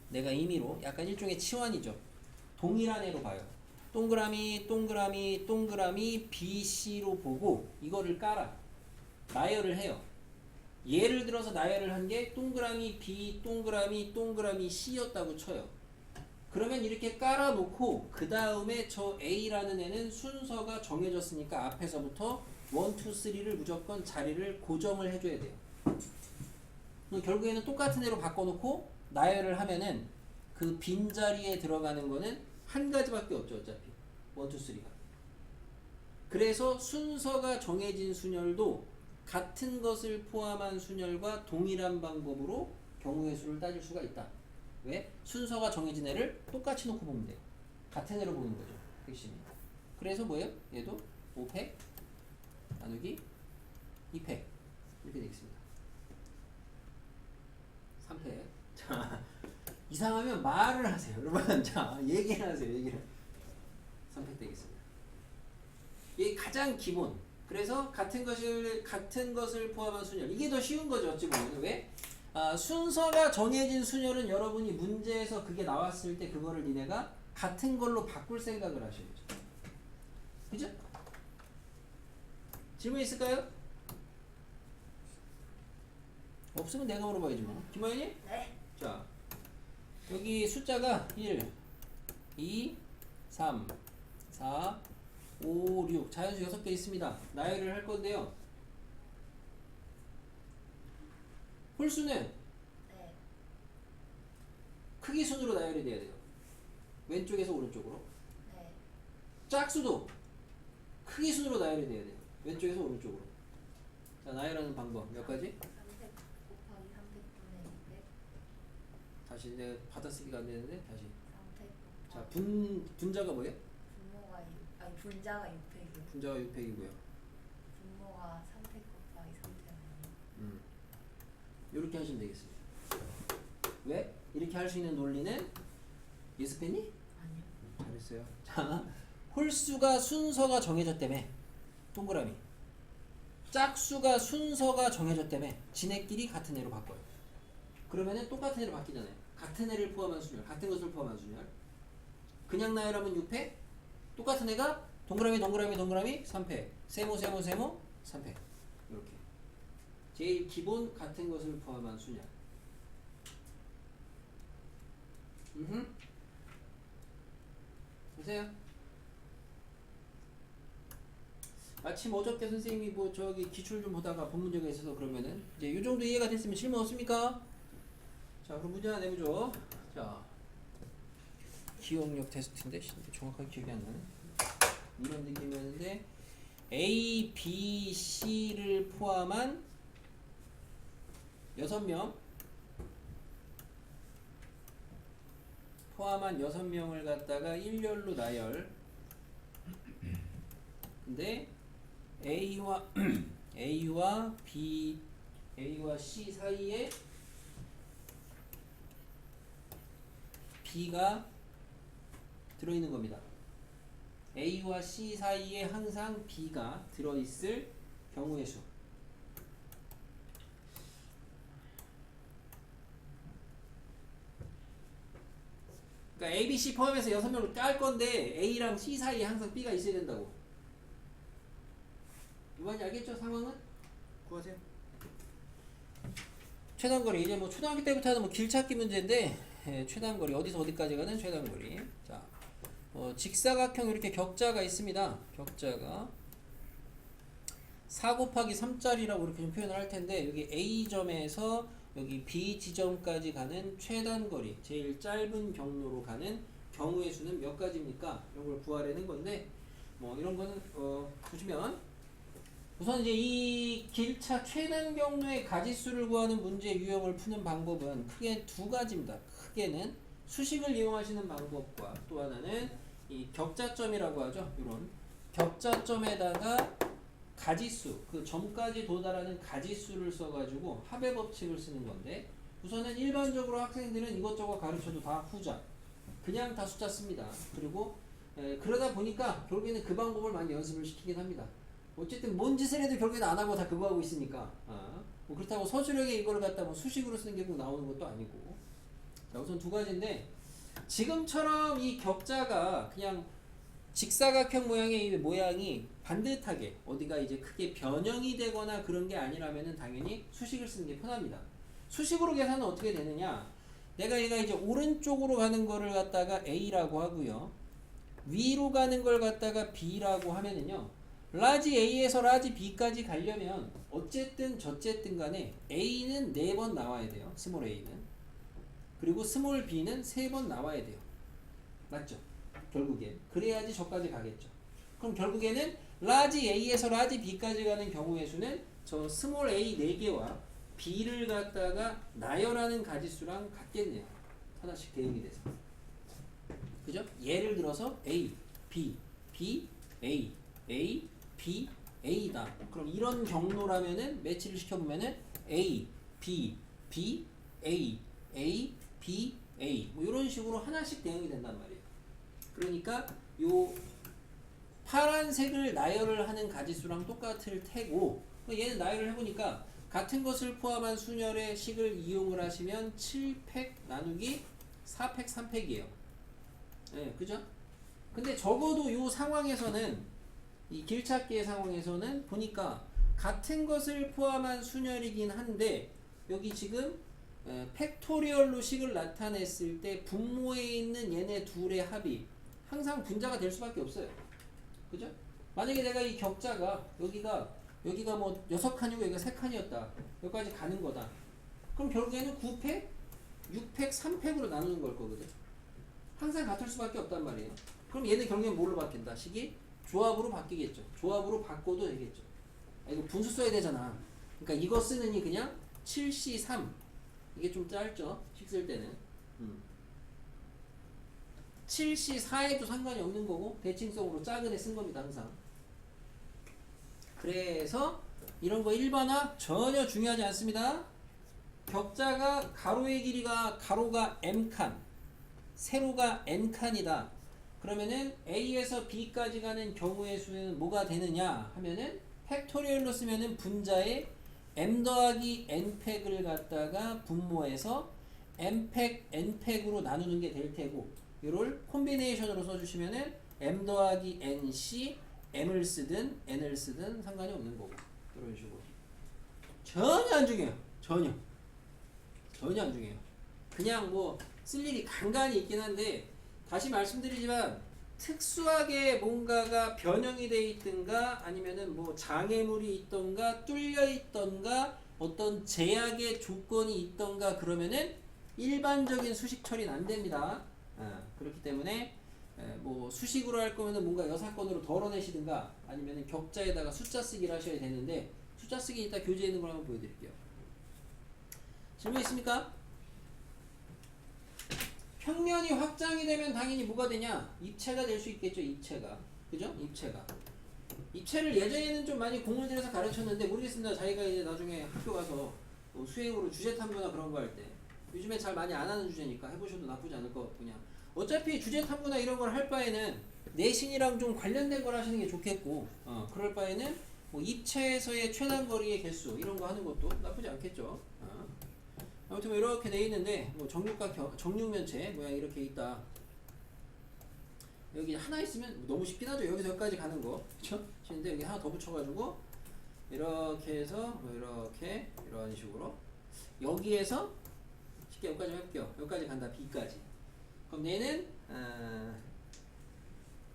[SPEAKER 1] 내가 임의로 약간 일종의 치환이죠. 동일한 애로 봐요. 동그라미 동그라미 동그라미 BC로 보고 이거를 깔아 나열을 해요. 예를 들어서 나열을 한 게 동그라미 B 동그라미 동그라미 C였다고 쳐요. 그러면 이렇게 깔아놓고 그 다음에 저 A라는 애는 순서가 정해졌으니까 앞에서부터 1, 2, 3를 무조건 자리를 고정을 해줘야 돼요. 결국에는 똑같은 애로 바꿔놓고 나열을 하면은 그 빈자리에 들어가는 거는 한 가지밖에 없죠. 어차피 1, 2, 3가. 그래서 순서가 정해진 순열도 같은 것을 포함한 순열과 동일한 방법으로 경우의 수를 따질 수가 있다. 왜? 순서가 정해진 애를 똑같이 놓고 보면 돼요. 같은 애로 보는 거죠. 핵심이. 그래서 뭐예요? 얘도 5팩 나누기 2팩 이렇게 되겠습니다. 3팩. 자, 이상하면 말을 하세요. 여러분, 자, 얘기를 하세요. 얘기를. 3팩 되겠습니다. 이게 가장 기본. 그래서 같은 것을 포함한 순열. 이게 더 쉬운 거죠. 어찌 보면. 왜? 순서가 정해진 순열은 여러분이 문제에서 그게 나왔을 때 그거를 니네가 같은 걸로 바꿀 생각을 하셔야죠. 그죠? 질문 있을까요? 없으면 내가 물어봐야지 뭐. 김하연이?
[SPEAKER 3] 네.
[SPEAKER 1] 자, 여기 숫자가 1, 2, 3, 4, 5, 6 자연수 6개 있습니다. 나열을 할 건데요. 홀수는
[SPEAKER 3] 네.
[SPEAKER 1] 크기 순으로 나열이 돼야 돼요. 왼쪽에서 오른쪽으로.
[SPEAKER 3] 네.
[SPEAKER 1] 짝수도 크기 순으로 나열이 돼야 돼요. 왼쪽에서 오른쪽으로. 자, 나열하는 방법 몇 가지?
[SPEAKER 3] 3팩 곱하기 3팩분의 200.
[SPEAKER 1] 다시 내가 받아쓰기가 안 되는데 다시.
[SPEAKER 3] 3팩
[SPEAKER 1] 자,
[SPEAKER 3] 곱하기
[SPEAKER 1] 분자가 뭐예요?
[SPEAKER 3] 분모가 아니 분자가 6팩이요.
[SPEAKER 1] 분자가 6팩이고요.
[SPEAKER 3] 분모가 3팩 곱하기 3팩이요.
[SPEAKER 1] 이렇게 하시면 되겠습니다. 왜? 이렇게 할 수 있는 논리는 예습했니?
[SPEAKER 3] 아니요.
[SPEAKER 1] 잘했어요. 자, 홀수가 순서가 정해졌다며. 동그라미. 짝수가 순서가 정해졌다며. 지네끼리 같은 애로 바꿔요. 그러면은 똑같은 애로 바뀌잖아요. 같은 애를 포함한 순열, 같은 것을 포함한 순열. 그냥 나열하면 6패. 똑같은 애가 동그라미 3패. 세모 3패. 이렇게. 제일 기본 같은 것을 포함한 순열. 보세요. 마침 어저께 선생님이 뭐 저기 기출 좀 보다가 본 문제가 있어서 그러면은 이제 요 정도 이해가 됐으면 질문 없습니까? 자, 그럼 문제 하나 내보죠. 자, 기억력 테스트인데 정확하게 기억이 안 나네. 이런 느낌이었는데 A, B, C를 포함한 6명 포함한 6명을 갖다가 일렬로 나열. 근데 A와 A와 B, A와 C 사이에 B가 들어있는 겁니다. A와 C 사이에 항상 B가 들어있을 경우의 수. 그러니까 A, B, C 포함해서 6명을 깔 건데 A랑 C 사이에 항상 B가 있어야 된다고. 이번에 알겠죠? 상황은? 구하세요. 최단거리. 이제 뭐 초등학교 때부터 하는 뭐 길찾기 문제인데 최단거리 어디서 어디까지 가는 최단거리. 자, 직사각형 이렇게 격자가 있습니다. 격자가 4 곱하기 3짜리라고 이렇게 좀 표현을 할 텐데 여기 A점에서 여기 B 지점까지 가는 최단거리, 제일 짧은 경로로 가는 경우의 수는 몇 가지입니까? 이런 걸 구하려는 건데 뭐 이런 거는 보시면 우선 이제 이 길차 최단 경로의 가지수를 구하는 문제 유형을 푸는 방법은 크게 두 가지입니다. 크게는 수식을 이용하시는 방법과 또 하나는 이 격자점이라고 하죠. 이런 격자점에다가 가지수, 그 점까지 도달하는 가지수를 써가지고 합의 법칙을 쓰는 건데 우선은 일반적으로 학생들은 이것저것 가르쳐도 다 후자, 그냥 다 숫자 씁니다. 그리고 그러다 보니까 결국에는 그 방법을 많이 연습을 시키긴 합니다. 어쨌든 뭔 짓을 해도 결국에는 안 하고 다 그거 하고 있으니까 뭐 그렇다고 서술형에 이걸 갖다 뭐 수식으로 쓰는 게 꼭 나오는 것도 아니고. 자, 우선 두 가지인데 지금처럼 이 격자가 그냥 직사각형 모양의 이 모양이 반듯하게 어디가 이제 크게 변형이 되거나 그런 게 아니라면은 당연히 수식을 쓰는 게 편합니다. 수식으로 계산은 어떻게 되느냐? 내가 얘가 이제 오른쪽으로 가는 거를 갖다가 A라고 하고요. 위로 가는 걸 갖다가 B라고 하면은요. 라지 A에서 라지 B까지 가려면 어쨌든 저쨌든 간에 A는 4번 나와야 돼요. 스몰 A는. 그리고 스몰 B는 3번 나와야 돼요. 맞죠? 결국엔. 그래야지 저까지 가겠죠. 그럼 결국에는 라지 A에서 라지 B까지 가는 경우의 수는 저 스몰 A 4개와 B를 갖다가 나열하는 가지수랑 같겠네요. 하나씩 대응이 돼서. 그죠? 예를 들어서 A, B, B, A, A, B, A다. 그럼 이런 경로라면은 매치를 시켜보면은 A, B, B, A, A, B, A 뭐 이런 식으로 하나씩 대응이 된단 말이에요. 그러니까 요 파란색을 나열을 하는 가지수랑 똑같을 테고 얘는 나열을 해보니까 같은 것을 포함한 순열의 식을 이용을 하시면 7팩 나누기 4팩 3팩이에요. 네, 그죠? 근데 적어도 요 상황에서는 이 길찾기의 상황에서는 보니까 같은 것을 포함한 순열이긴 한데 여기 지금 팩토리얼로 식을 나타냈을 때 분모에 있는 얘네 둘의 합이 항상 분자가 될 수밖에 없어요. 그죠? 만약에 내가 이 격자가 여기가 뭐 6칸이고 여기가 3칸이었다. 여기까지 가는 거다. 그럼 결국에는 9팩, 6팩, 3팩으로 나누는 걸 거거든. 항상 같을 수밖에 없단 말이에요. 그럼 얘는 결국엔 뭘로 바뀐다? 식이 조합으로 바뀌겠죠. 조합으로 바꿔도 되겠죠. 이거 분수 써야 되잖아. 그러니까 이거 쓰느니 그냥 7C3 이게 좀 짧죠. 식 쓸 때는 7C4에도 상관이 없는 거고 대칭성으로 작은 애 쓴 겁니다. 항상. 그래서 이런 거 일반화 전혀 중요하지 않습니다. 격자가 가로의 길이가 가로가 m칸 세로가 n칸이다. 그러면은 A에서 B까지 가는 경우의 수는 뭐가 되느냐 하면은 팩토리얼로 쓰면은 분자에 m 더하기 n팩을 갖다가 분모해서 m팩 n팩으로 나누는 게 될 테고 이걸 콤비네이션으로 써주시면은 m 더하기 nc m을 쓰든 n을 쓰든 상관이 없는 거고 이런 식으로 전혀 안 중요해요. 전혀 안 중요해요. 그냥 뭐 쓸 일이 간간히 있긴 한데 다시 말씀드리지만 특수하게 뭔가가 변형이 돼 있든가 아니면은 뭐 장애물이 있던가 뚫려 있던가 어떤 제약의 조건이 있던가 그러면은 일반적인 수식 처리는 안 됩니다. 그렇기 때문에 뭐 수식으로 할 거면은 뭔가 여사건으로 덜어내시든가 아니면은 격자에다가 숫자 쓰기를 하셔야 되는데 숫자 쓰기 이따 교재에 있는 걸 한번 보여드릴게요. 질문 있습니까? 평면이 확장이 되면 당연히 뭐가 되냐? 입체가 될 수 있겠죠. 입체가. 그죠? 입체를 예전에는 좀 많이 공을 들여서 가르쳤는데 모르겠습니다. 자기가 이제 나중에 학교 가서 뭐 수행으로 주제 탐구나 그런 거 할 때 요즘에 잘 많이 안 하는 주제니까 해보셔도 나쁘지 않을 것 같고 그냥 어차피 주제 탐구나 이런 걸 할 바에는 내신이랑 좀 관련된 걸 하시는 게 좋겠고 그럴 바에는 뭐 입체에서의 최단거리의 개수 이런 거 하는 것도 나쁘지 않겠죠. 아무튼 뭐 이렇게 돼 있는데 뭐 정육면체 모양 이렇게 있다. 여기 하나 있으면 너무 쉽긴 하죠. 여기서 여기까지 가는 거 그쵸? 근데 여기 하나 더 붙여가지고 이렇게 해서 뭐 이렇게 이런 식으로 여기에서 쉽게 여기까지 해볼게요. 여기까지 간다. B까지. 그럼 얘는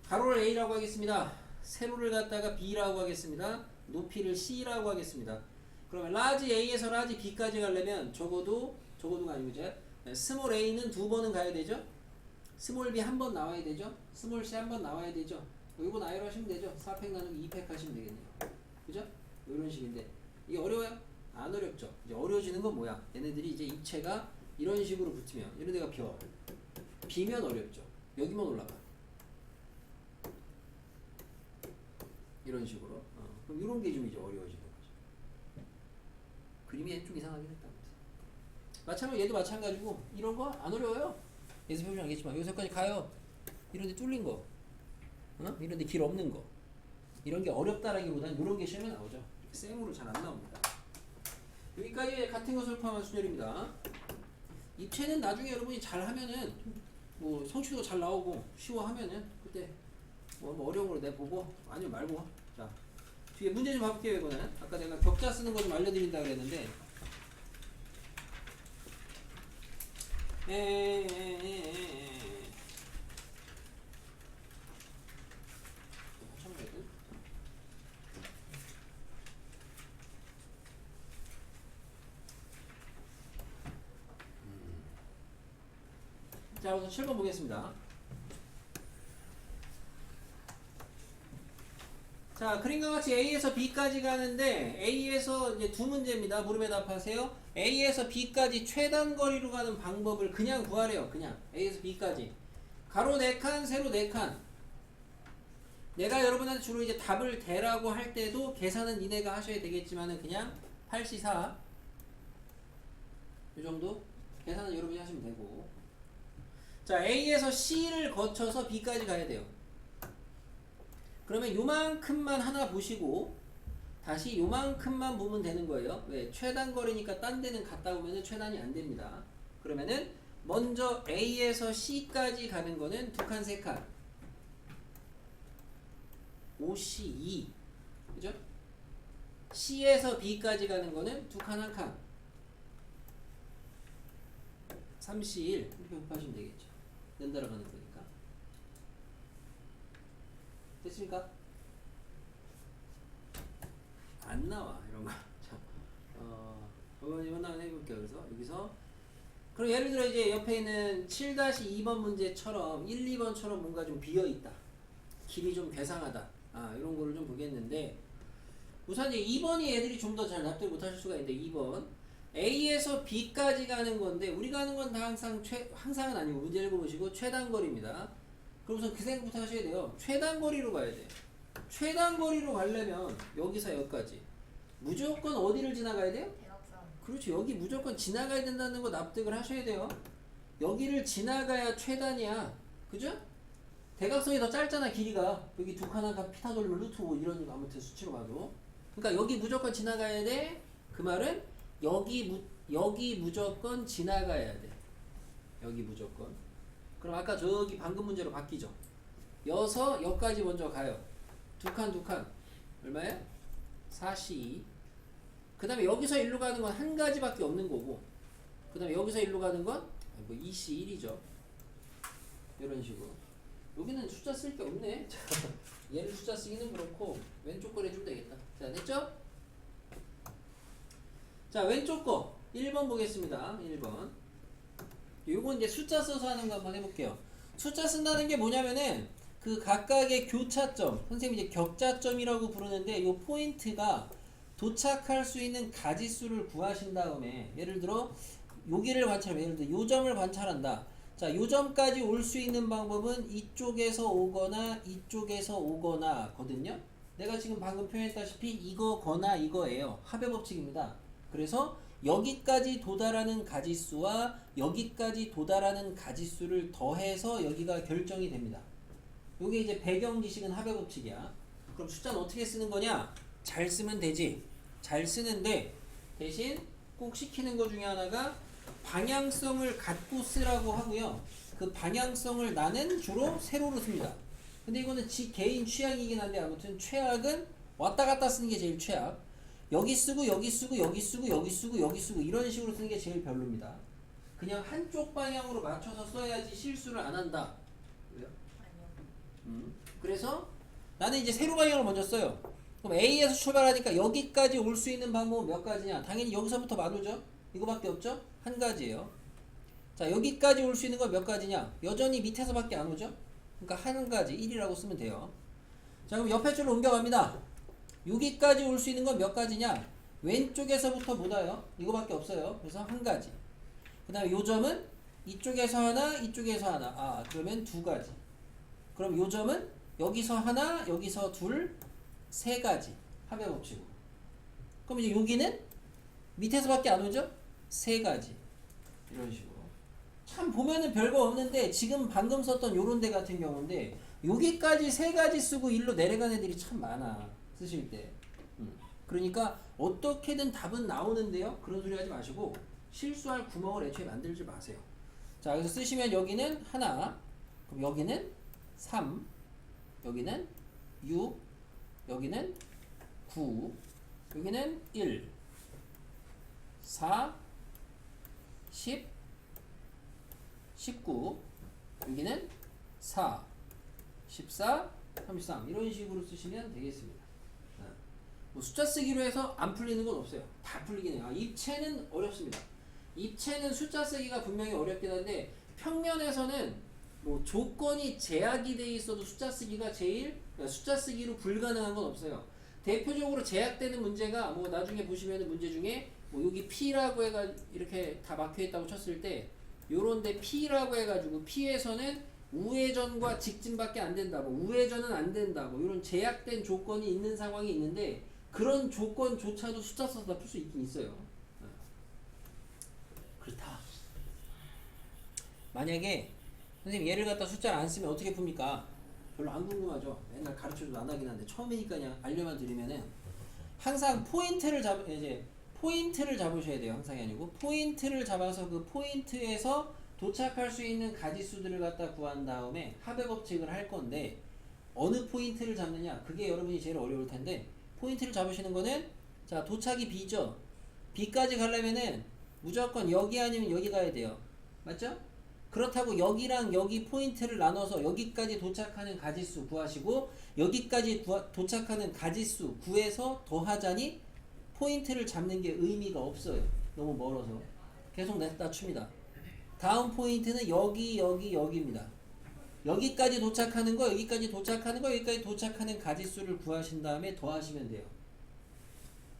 [SPEAKER 1] 가로를 A라고 하겠습니다. 세로를 갖다가 B라고 하겠습니다. 높이를 C라고 하겠습니다. 그러면 라지 A에서 라지 B까지 가려면 적어도가 아니고 이제 스몰 A는 2번은 가야 되죠. 스몰 B 한 번 나와야 되죠. 스몰 C 한 번 나와야 되죠. 이거 나열로 하시면 되죠. 4팩 나누기 2팩 하시면 되겠네요. 그죠? 이런 식인데 이게 어려워요? 안 어렵죠. 이제 어려워지는 건 뭐야? 얘네들이 이제 입체가 이런 식으로 붙으면 이런 데가 비면 어렵죠. 여기만 올라가. 이런 식으로. 그럼 이런 게 좀 이제 어려워지는 거죠. 그림이 좀 이상하긴 했다. 마찬가지로 얘도 마찬가지고 이런 거 안 어려워요. 예습 해보면 알겠지만 여기서까지 가요. 이런 데 뚫린 거, 이런 데 길 없는 거 이런 게 어렵다라기보다는 이런 게 시험에 나오죠. 쌤으로 잘 안 나옵니다. 여기까지 같은 것을 포함한 순열입니다. 입체는 나중에 여러분이 잘 하면은 뭐 성취도 잘 나오고 쉬워 하면은 그때 뭐 어려운 걸 내보고 아니면 말고. 자 뒤에 문제 좀 봐볼게요. 이거는 아까 내가 격자 쓰는 거 좀 알려드린다 그랬는데 자, 우선 7번 보겠습니다. 자, 그림과 같이 A에서 B까지 가는데 A에서 이제 두 문제입니다. 물음에 답하세요. A에서 B까지 최단 거리로 가는 방법을 그냥 구하래요. 그냥 A에서 B까지. 가로 4칸, 세로 4칸. 내가 여러분한테 주로 이제 답을 대라고 할 때도 계산은 니네가 하셔야 되겠지만은 그냥 8C4 이 정도 계산은 여러분이 하시면 되고. 자, A에서 C를 거쳐서 B까지 가야 돼요. 그러면 요만큼만 하나 보시고 다시 요만큼만 보면 되는 거예요. 왜? 최단 거리니까 딴 데는 갔다 오면 최단이 안 됩니다. 그러면은 먼저 A에서 C까지 가는 거는 2칸, 3칸. OC2 그죠? C에서 B까지 가는 거는 두 칸 한 칸 3C1 이렇게 곱하시면 되겠죠. 연달아 가는 거니까. 됐습니까? 안 나와 이런 거. 자, 이번 하나 해볼게요. 그래서 여기서 그럼 예를 들어 이제 옆에 있는 7-2번 문제처럼 1, 2번처럼 뭔가 좀 비어 있다. 길이 좀 괴상하다. 이런 거를 좀 보겠는데 우선 이제 2번이 애들이 좀 더 잘 납득 못하실 수가 있는데 2번 A에서 B까지 가는 건데 우리가 하는 건 다 항상은 아니고 문제를 보시고 최단거리입니다. 그럼 우선 그 생각부터 하셔야 돼요. 최단거리로 가야 돼. 최단거리로 가려면 여기서 여기까지 무조건 어디를 지나가야 돼요?
[SPEAKER 3] 대각선.
[SPEAKER 1] 그렇죠. 여기 무조건 지나가야 된다는 거 납득을 하셔야 돼요. 여기를 지나가야 최단이야. 그죠? 대각선이 더 짧잖아 길이가. 여기 두 칸 한 칸 피타 돌리면 루트 5 이런 아무튼 수치로 봐도. 그러니까 여기 무조건 지나가야 돼. 그 말은 여기 무조건 지나가야 돼. 여기 무조건. 그럼 아까 저기 방금 문제로 바뀌죠. 여서 여기까지 먼저 가요. 두 칸 얼마야? 4C. 그 다음에 여기서 일로 가는 건 한 가지밖에 없는 거고 그 다음에 여기서 일로 가는 건 뭐 2C1이죠. 이런 식으로. 여기는 숫자 쓸 게 없네. 얘를 숫자 쓰기는 그렇고 왼쪽 걸 해주면 되겠다. 자, 됐죠? 자, 왼쪽 거 1번 보겠습니다. 1번. 요건 이제 숫자 써서 하는 거 한번 해볼게요. 숫자 쓴다는 게 뭐냐면은 그 각각의 교차점, 선생님이 이제 격자점이라고 부르는데 요 포인트가 도착할 수 있는 가지수를 구하신 다음에 예를 들어 여기를 관찰하면 예를 들어 요 점을 관찰한다. 자, 요 점까지 올 수 있는 방법은 이쪽에서 오거나 이쪽에서 오거나 거든요. 내가 지금 방금 표현했다시피 이거거나 이거예요. 합의 법칙입니다. 그래서 여기까지 도달하는 가지수와 여기까지 도달하는 가지수를 더해서 여기가 결정이 됩니다. 요게 이제 배경 지식은 합의 법칙이야. 그럼 숫자는 어떻게 쓰는 거냐? 잘 쓰면 되지. 잘 쓰는데 대신 꼭 시키는 것 중에 하나가 방향성을 갖고 쓰라고 하고요. 그 방향성을 나는 주로 세로로 씁니다. 근데 이거는 지 개인 취향이긴 한데 아무튼 최악은 왔다 갔다 쓰는 게 제일 최악. 여기 쓰고 여기 쓰고 여기 쓰고 여기 쓰고 여기 쓰고 이런 식으로 쓰는 게 제일 별로입니다. 그냥 한쪽 방향으로 맞춰서 써야지 실수를 안 한다. 왜요?
[SPEAKER 3] 아니요.
[SPEAKER 1] 그래서 나는 이제 세로 방향을 먼저 써요. 그럼 A에서 출발하니까 여기까지 올 수 있는 방법은 몇 가지냐? 당연히 여기서부터 맞오죠? 이거밖에 없죠? 한 가지예요. 자, 여기까지 올 수 있는 건 몇 가지냐? 여전히 밑에서밖에 안 오죠? 그러니까 한 가지 1이라고 쓰면 돼요. 자, 그럼 옆에 줄로 옮겨갑니다. 여기까지 올 수 있는 건 몇 가지냐? 왼쪽에서부터 못 와요. 이거밖에 없어요. 그래서 한 가지. 그 다음에 요 점은 이쪽에서 하나, 이쪽에서 하나. 그러면 두 가지. 그럼 요 점은 여기서 하나, 여기서 둘, 세 가지. 합의 법칙으로. 그럼 이제 여기는 밑에서밖에 안 오죠? 세 가지. 이런 식으로. 참 보면은 별거 없는데 지금 방금 썼던 요런 데 같은 경우인데 여기까지 세 가지 쓰고 일로 내려가는 애들이 참 많아. 쓰실 때. 그러니까 어떻게든 답은 나오는데요. 그런 소리 하지 마시고 실수할 구멍을 애초에 만들지 마세요. 자, 그래서 쓰시면 여기는 하나, 그럼 여기는 3, 여기는 6, 여기는 9, 여기는 1, 4, 10, 19, 여기는 4, 14, 33 이런 식으로 쓰시면 되겠습니다. 뭐 숫자 쓰기로 해서 안 풀리는 건 없어요. 다 풀리긴 해요. 입체는 어렵습니다. 입체는 숫자 쓰기가 분명히 어렵긴 한데 평면에서는 뭐 조건이 제약이 돼 있어도 숫자 쓰기가 숫자 쓰기로 불가능한 건 없어요. 대표적으로 제약되는 문제가 뭐 나중에 보시면은 문제 중에 뭐 여기 P라고 해가 이렇게 다 막혀 있다고 쳤을 때 요런데 P라고 해가지고 P에서는 우회전과 직진밖에 안 된다. 뭐 우회전은 안 된다. 뭐 이런 제약된 조건이 있는 상황이 있는데 그런 조건조차도 숫자 써서 다 풀 수 있긴 있어요. 그렇다. 만약에 선생님 얘를 갖다 숫자를 안 쓰면 어떻게 풉니까? 별로 안 궁금하죠. 맨날 가르쳐줘도 안 하긴 한데 처음이니까 그냥 알려만 드리면은 항상 포인트를 잡으셔야 돼요. 항상이 아니고 포인트를 잡아서 그 포인트에서 도착할 수 있는 가지수들을 갖다 구한 다음에 합의 법칙을 할 건데 어느 포인트를 잡느냐 그게 여러분이 제일 어려울 텐데 포인트를 잡으시는 거는 자 도착이 B죠. B까지 가려면은 무조건 여기 아니면 여기 가야 돼요. 맞죠? 그렇다고 여기랑 여기 포인트를 나눠서 여기까지 도착하는 가지수 구하시고 여기까지 도착하는 가지수 구해서 더하자니 포인트를 잡는 게 의미가 없어요. 너무 멀어서 계속 낮춥니다. 다음 포인트는 여기입니다. 여기까지 도착하는 거, 여기까지 도착하는 거, 여기까지 도착하는 가지수를 구하신 다음에 더하시면 돼요.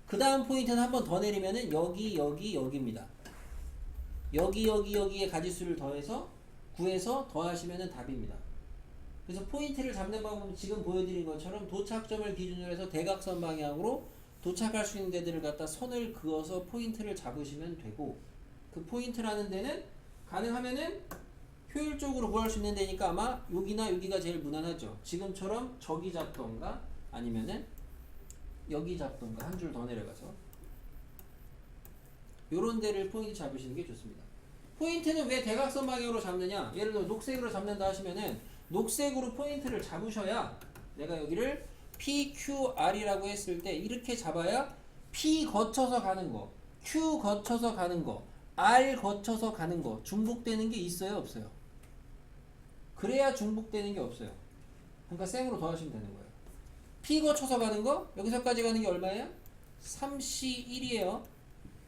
[SPEAKER 1] 그 다음 포인트는 한 번 더 내리면은 여기입니다. 여기에 가지수를 더해서 구해서 더하시면은 답입니다. 그래서 포인트를 잡는 방법은 지금 보여드린 것처럼 도착점을 기준으로 해서 대각선 방향으로 도착할 수 있는 데들을 갖다 선을 그어서 포인트를 잡으시면 되고 그 포인트라는 데는 가능하면은 효율적으로 구할 수 있는 데니까 아마 여기나 여기가 제일 무난하죠. 지금처럼 저기 잡던가 아니면은 여기 잡던가 한 줄 더 내려가서 요런 데를 포인트 잡으시는 게 좋습니다. 포인트는 왜 대각선 방향으로 잡느냐? 예를 들어 녹색으로 잡는다 하시면은 녹색으로 포인트를 잡으셔야 내가 여기를 PQR이라고 했을 때 이렇게 잡아야 P 거쳐서 가는 거, Q 거쳐서 가는 거, R 거쳐서 가는 거 중복되는 게 있어요, 없어요? 그래야 중복되는 게 없어요. 그러니까 쌩으로 더하시면 되는 거예요. P 거쳐서 가는 거 여기서까지 가는 게 얼마예요? 3C1이에요.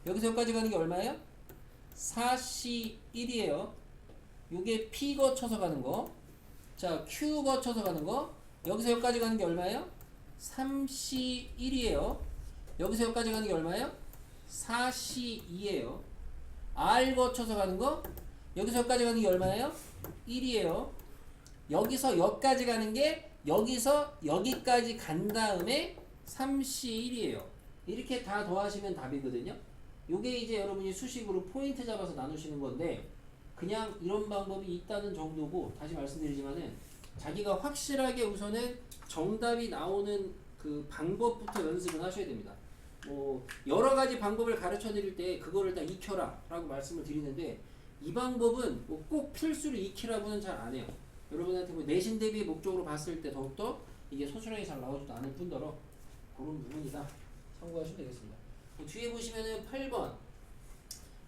[SPEAKER 1] 여기서 여기까지 가는 게 얼마예요? 4C1이에요. 요게 P 거쳐서 가는 거. 자, Q 거쳐서 가는 거. 여기서 여기까지 가는 게 얼마예요? 3C1이에요. 여기서 여기까지 가는 게 얼마예요? 4C2예요. R 거쳐서 가는 거. 여기서 여기까지 가는 게 얼마예요? 1이에요. 여기서 여기까지 가는 게 여기서 여기까지 간 다음에 3C1이에요. 이렇게 다 더하시면 답이거든요. 요게 이제 여러분이 수식으로 포인트 잡아서 나누시는 건데 그냥 이런 방법이 있다는 정도고 다시 말씀드리지만은 자기가 확실하게 우선은 정답이 나오는 그 방법부터 연습을 하셔야 됩니다. 뭐 여러 가지 방법을 가르쳐 드릴 때 그거를 다 익혀라 라고 말씀을 드리는데 이 방법은 뭐 꼭 필수로 익히라고는 잘 안 해요. 여러분한테 뭐 내신 대비 목적으로 봤을 때 더욱더 이게 소출형이 잘 나오지도 않을 뿐더러 그런 부분이다 참고하시면 되겠습니다. 뒤에 보시면은 8번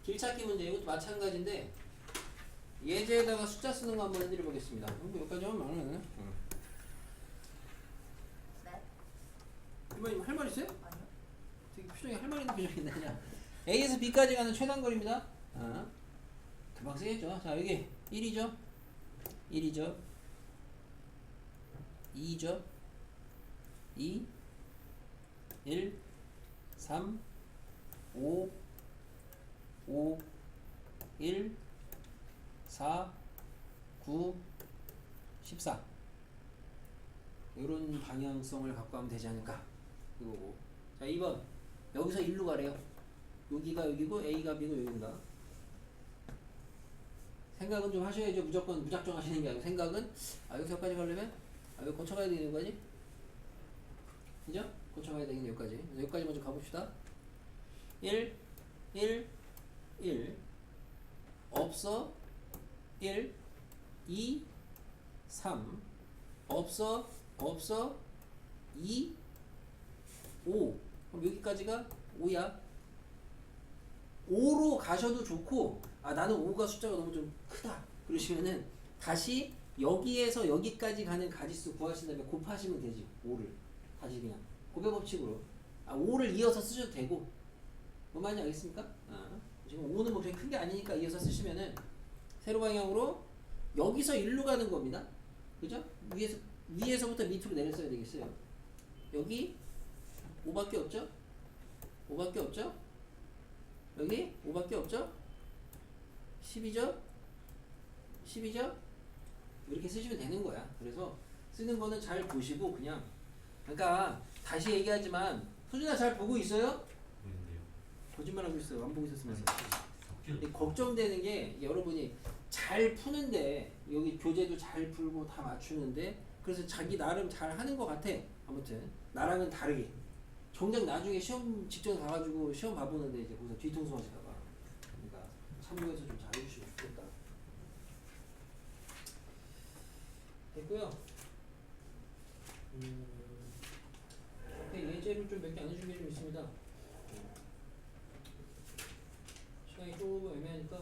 [SPEAKER 1] 길찾기 문제 이것도 마찬가지인데 예제에다가 숫자 쓰는 거 한번 해드려 보겠습니다. 여기까지 하면 많아요.
[SPEAKER 3] 네?
[SPEAKER 1] 이번님 할 말 있어요?
[SPEAKER 3] 아니요.
[SPEAKER 1] 되게 표정이 할 말 있는 표정인데 그냥 A에서 B까지 가는 최단 거리입니다. 금방 쓰겠죠. 자 여기 1이죠. 1이죠. 2죠. 2 1 3 5 5 1 4 9 14 이런 방향성을 갖고 하면 되지 않을까 이거고. 자 2번 여기서 1로 가래요. 여기가 여기고 A가 B고 여기인가. 생각은 좀 하셔야죠. 무조건 무작정 하시는 게 아니고 생각은 여기서 여기까지 가려면 여기 거쳐가야 되는 거지. 그죠? 거쳐가야 되겠네 여기까지. 여기까지 먼저 가봅시다. 1 1 1 없어 1 2 3 없어 2 5 그럼 여기까지가 5야. 5로 가셔도 좋고 나는 5가 숫자가 너무 좀 크다 그러시면은 다시 여기에서 여기까지 가는 가지수 구하신 다음에 곱하시면 되지. 5를 다시 그냥 곱의 법칙으로 5를 이어서 쓰셔도 되고 뭔 말인지 알겠습니까? 지금 5는 뭐 그렇게 큰 게 아니니까 이어서 쓰시면은 세로 방향으로 여기서 1로 가는 겁니다. 그죠? 위에서부터 밑으로 내렸어야 되겠어요. 여기 5밖에 없죠? 5밖에 없죠? 여기 5밖에 없죠? 10이죠? 10이죠? 이렇게 쓰시면 되는 거야. 그래서 쓰는 거는 잘 보시고 그냥 그러니까 다시 얘기하지만 소준아 잘 보고 있어요?
[SPEAKER 2] 보이는데요.
[SPEAKER 1] 거짓말하고 있어요. 안 보고 있었으면서.
[SPEAKER 2] 섞여.
[SPEAKER 1] 걱정되는 게 여러분이 잘 푸는데 여기 교재도 잘 풀고 다 맞추는데 그래서 자기 나름 잘 하는 것 같아. 아무튼 나랑은 다르게 정작 나중에 시험 직전 가가지고 시험 봐보는데 이제 거기서 뒤통수 맞을까봐. 그러니까 참고해서 좀 잘해주시면 좋겠다. 됐고요. 하겠습니다. 시간이 조금 애매하니까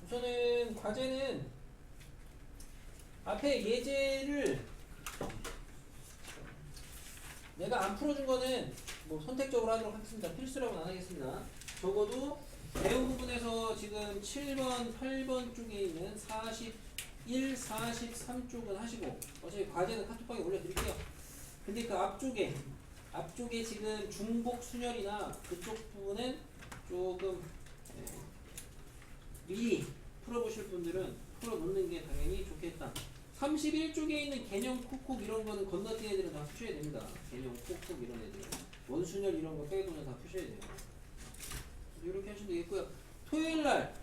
[SPEAKER 1] 우선은 과제는 앞에 예제를 내가 안 풀어준 거는 뭐 선택적으로 하도록 하겠습니다. 필수라고는 안 하겠습니다. 적어도 배운 부분에서 지금 7번, 8번 쪽에 있는 41, 43쪽은 하시고 어차피 과제는 카톡방에 올려드릴게요. 근데 그 앞쪽에 지금 중복 순열이나 그쪽 부분은 조금 미리 풀어보실 분들은 풀어놓는 게 당연히 좋겠다. 31쪽에 있는 개념 콕콕 이런 거는 건너뛴 애들은 다 푸셔야 됩니다. 개념 콕콕 이런 애들은 원순열 이런 거 빼고는 다 푸셔야 돼요. 이렇게 하시면 되겠고요. 토요일 날